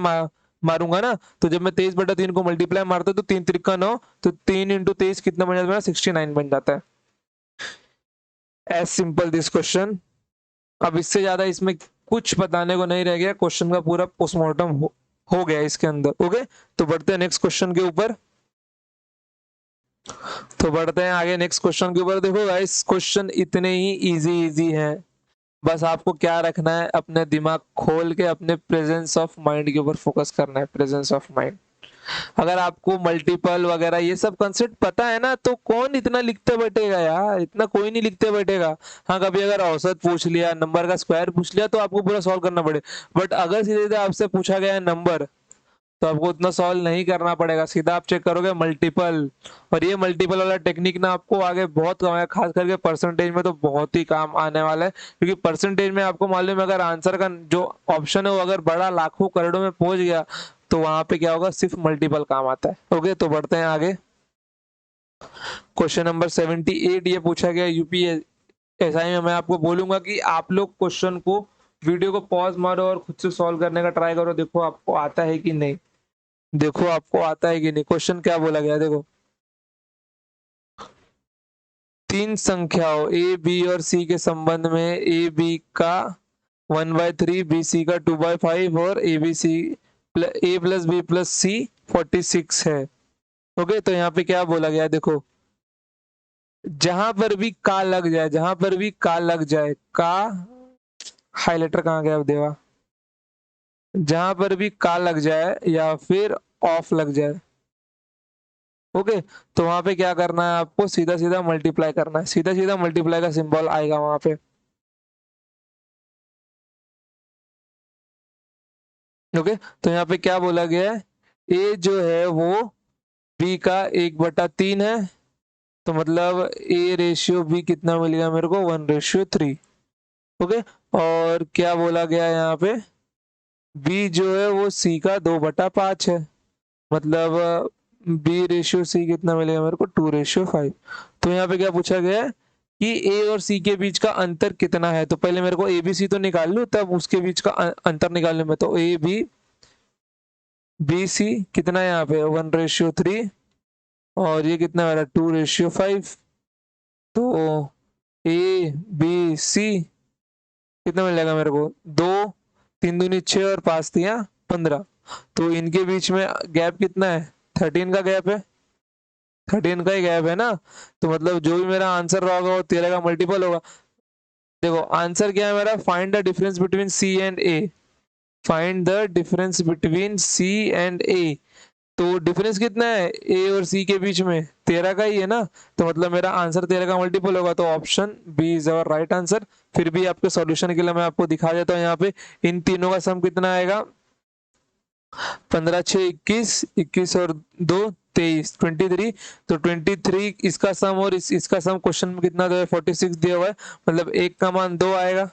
Speaker 1: मारूंगा ना। तो जब मैं 23/3 को मल्टीप्लाई मारता हूँ, तो 3 त्रिका 9, तो 3 इंटू 23 कितना बन जाता है, 69 बन जाता है। As simple this question. अब इससे ज्यादा इसमें कुछ बताने को नहीं रह गया, क्वेश्चन का पूरा पोस्टमार्टम हो गया इसके अंदर। ओके, तो बढ़ते हैं नेक्स्ट क्वेश्चन के ऊपर। तो बढ़ते हैं आगे नेक्स्ट क्वेश्चन के ऊपर। देखो गाइस, क्वेश्चन इतने ही इजी इजी हैं, बस आपको क्या रखना है, अपने दिमाग खोल के अपने प्रेजेंस ऑफ माइंड के ऊपर फोकस करना है, प्रेजेंस ऑफ माइंड। अगर आपको मल्टीपल वगैरह ये सब कंसेप्ट पता है ना, तो कौन इतना लिखते बैठेगा यार, इतना कोई नहीं लिखते बैठेगा। हाँ, कभी अगर औसत पूछ लिया, नंबर का स्क्वायर पूछ लिया, तो आपको पूरा सॉल्व करना पड़े। बट अगर सीधे सीधे आपसे पूछा गया है नंबर, तो आपको उतना सॉल्व नहीं करना पड़ेगा, सीधा आप चेक करोगे मल्टीपल। और ये मल्टीपल वाला टेक्निक ना आपको आगे बहुत काम आएगा, खास करके परसेंटेज में तो बहुत ही काम आने वाला है। क्योंकि परसेंटेज में आपको मालूम है, अगर आंसर का जो ऑप्शन है वो अगर बड़ा लाखों करोड़ों में पहुंच गया, तो वहां पे क्या होगा, सिर्फ मल्टीपल काम आता है। ओके, तो बढ़ते हैं आगे। क्वेश्चन नंबर 78 ये पूछा गया यूपीएसआई में। मैं आपको बोलूंगा कि आप लोग क्वेश्चन को, वीडियो को पॉज मारो और खुद से सॉल्व करने का ट्राई करो, देखो आपको आता है कि नहीं, देखो आपको आता है कि नहीं। क्वेश्चन क्या बोला गया, देखो, तीन संख्याओं ए बी और सी के संबंध में ए बी का 1/3, बी सी का 2/5 और A B C A plus B plus C 46 है। ओके, तो यहाँ पे क्या बोला गया, देखो, जहां पर भी का लग जाए, जहां पर भी का लग जाए, का हाइलाइटर कहाँ गया अब देवा, जहां पर भी का लग जाए या फिर ऑफ लग जाए, ओके, तो वहां पे क्या करना है, आपको सीधा सीधा मल्टीप्लाई करना है, सीधा सीधा मल्टीप्लाई का सिंबल आएगा वहां पे। ओके, तो यहाँ पे क्या बोला गया है, ए जो है वो बी का 1/3 है, तो मतलब ए रेशियो बी कितना मिलेगा मेरे को, 1/3। ओके, और क्या बोला गया है यहाँ पे, बी जो है वो सी का 2/5 है, मतलब बी रेशियो सी कितना मिलेगा मेरे को, 2/5। तो यहाँ पे क्या पूछा गया है कि ए और सी के बीच का अंतर कितना है। तो पहले मेरे को ए बी सी तो निकाल लूं, तब उसके बीच का अंतर निकाल लूं मैं। तो ए बी बी सी कितना है यहाँ पे, 1/3, और ये कितना मेरा 2/5। तो ए बी सी कितना मिल जाएगा मेरे को, 2 3 दूनी 6 और 5 तिया 15। तो इनके बीच में गैप कितना है, 13 का गैप है, 13 का ही गैप है ना। तो मतलब जो भी मेरा आंसर रहा होगा वो 13 का मल्टीपल होगा। देखो आंसर क्या है मेरा, find the difference between C and A, find the difference between C and A. तो डिफरेंस कितना है ए और सी के बीच में, 13 का ही है ना। तो मतलब मेरा आंसर 13 का मल्टीपल होगा, तो option B is our right answer. फिर भी आपके सॉल्यूशन के लिए मैं आपको दिखा देता हूँ यहाँ पे। इन तीनों का सम कितना आएगा, 15 6 21, 21 और 2 23, 23। तो 23 इसका सम और इसका सम क्वेश्चन में कितना दिया है, 46 दिया हुआ है, मतलब एक का मान 2 आएगा।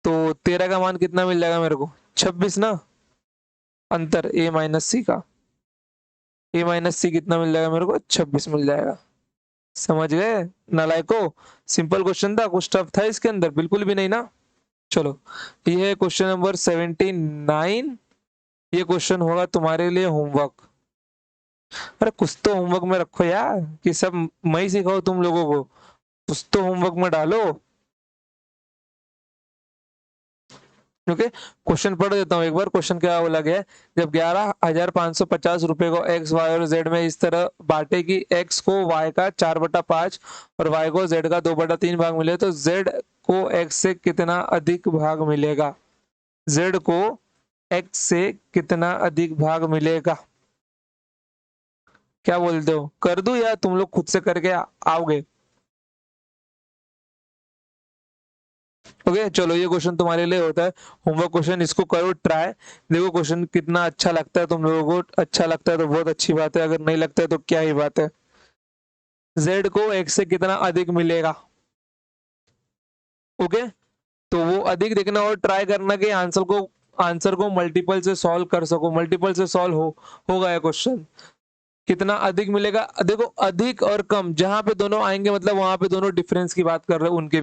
Speaker 1: तो 13 का मान कितना मिल जाएगा मेरे को, 26 ना। अंतर ए माइनस सी का, ए माइनस सी कितना मिल जाएगा मेरे को, 26 मिल जाएगा। समझ गए नालायको, सिंपल क्वेश्चन था, कुछ टफ था इसके अंदर, बिल्कुल भी नहीं ना। चलो ये है क्वेश्चन नंबर 79। ये क्वेश्चन होगा तुम्हारे लिए होमवर्क। अरे कुछ तो होमवर्क में रखो यार, कि सब मैं ही सिखाऊं तुम लोगों को, कुछ तो होमवर्क में डालो। ओके, क्वेश्चन पढ़ देता हूँ एक बार। क्वेश्चन क्या बोला गया है, जब 11,550 रुपए को एक्स वाई और जेड में इस तरह बांटे कि एक्स को वाई का 4/5 और वाई को जेड का 2/3 भाग मिले, तो जेड को एक्स से कितना अधिक भाग मिलेगा। जेड को एक्स से कितना अधिक भाग मिलेगा, क्या बोलते हो, कर दूं या तुम लोग खुद से करके आओगे। ओके चलो, ये क्वेश्चन तुम्हारे लिए होता है होमवर्क क्वेश्चन, इसको करो ट्राई। देखो क्वेश्चन कितना अच्छा लगता है तुम लोगों को, अच्छा लगता है तो बहुत अच्छी बात है, अगर नहीं लगता है तो क्या ही बात है। जेड को एक्स से कितना अधिक मिलेगा। ओके, तो वो अधिक देखना और ट्राई करना कि आंसर को मल्टीपल से सॉल्व कर सको, मल्टीपल से सॉल्व होगा ये क्वेश्चन। कितना अधिक मिलेगा, देखो अधिक और कम जहां पे दोनों आएंगे मतलब वहां पे दोनों डिफरेंस की बात कर रहे हैं, उनके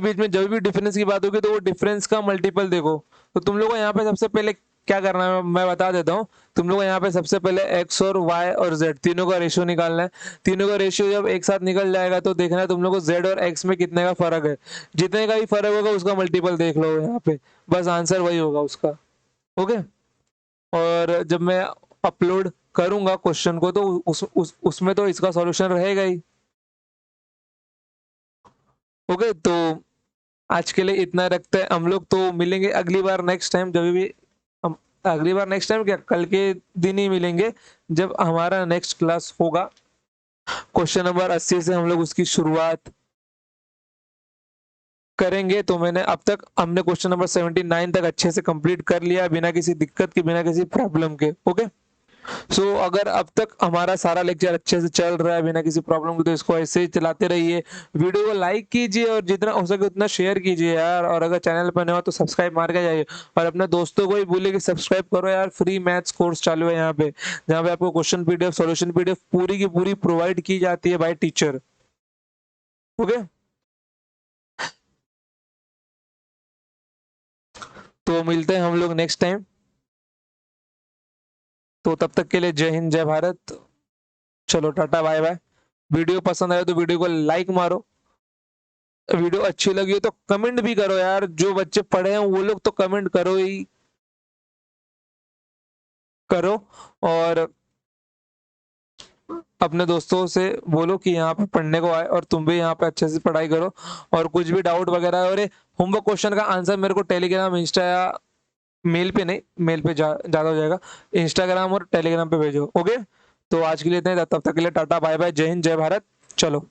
Speaker 1: बीच में जब भी डिफरेंस की बात होगी तो वो डिफरेंस का मल्टीपल देखो। तो तुम लोग को यहाँ पे सबसे पहले क्या करना है मैं बता देता हूँ। तुम लोग को यहाँ पे सबसे पहले एक्स और वाई और जेड तीनों का रेशियो निकालना है। तीनों का रेशियो जब एक साथ निकल जाएगा तो देखना है तुम लोग को जेड और एक्स में कितने का फर्क है। जितने का भी फर्क होगा उसका मल्टीपल देख लो यहाँ पे, बस आंसर वही होगा उसका। ओके, और जब मैं अपलोड करूंगा क्वेश्चन को तो उसमें तो इसका सॉल्यूशन रहेगा ही। ओके, तो आज के लिए इतना रखते हैं हम लोग, तो मिलेंगे अगली बार नेक्स्ट टाइम, जब भी हम अगली बार नेक्स्ट टाइम क्या कल के दिन ही मिलेंगे जब हमारा नेक्स्ट क्लास होगा। क्वेश्चन नंबर 80 से हम लोग उसकी शुरुआत करेंगे। तो मैंने अब तक हमने क्वेश्चन नंबर 79 तक अच्छे से कंप्लीट कर लिया, बिना किसी दिक्कत के, बिना किसी प्रॉब्लम के। ओके, सो अगर अब तक हमारा सारा लेक्चर अच्छे से चल रहा है बिना किसी प्रॉब्लम के, तो इसको ऐसे ही चलाते रहिए। वीडियो को लाइक कीजिए और जितना हो सके उतना शेयर कीजिए यार, और अगर चैनल पर नए हो तो सब्सक्राइब मार के जाइए। और अपने दोस्तों को भी बोलिए कि सब्सक्राइब करो यार, फ्री मैथ्स कोर्स चालू है यहाँ पे, जहाँ पे आपको क्वेश्चन पीडीएफ, सॉल्यूशन पीडीएफ पूरी की पूरी प्रोवाइड की जाती है बाय टीचर। ओके, तो मिलते हैं हम लोग नेक्स्ट टाइम। तो तब तक के लिए जय हिंद जय भारत। चलो टाटा बाय बाय। वीडियो पसंद आए तो वीडियो को लाइक मारो, वीडियो अच्छी लगी हो तो कमेंट भी करो यार, जो बच्चे पढ़े हैं वो लोग तो कमेंट करो ही करो। और अपने दोस्तों से बोलो कि यहाँ पे पढ़ने को आए और तुम भी यहाँ पे अच्छे से पढ़ाई करो। और कुछ भी डाउट वगैरह है, और होमवर्क क्वेश्चन का आंसर मेरे को टेलीग्राम, इंस्टा या मेल पे, नहीं मेल पे ज्यादा हो जाएगा, इंस्टाग्राम और टेलीग्राम पे भेजो। ओके, तो आज के लिए इतना ही था, तब तक के लिए टाटा बाय बाय, जय हिंद जय भारत। चलो।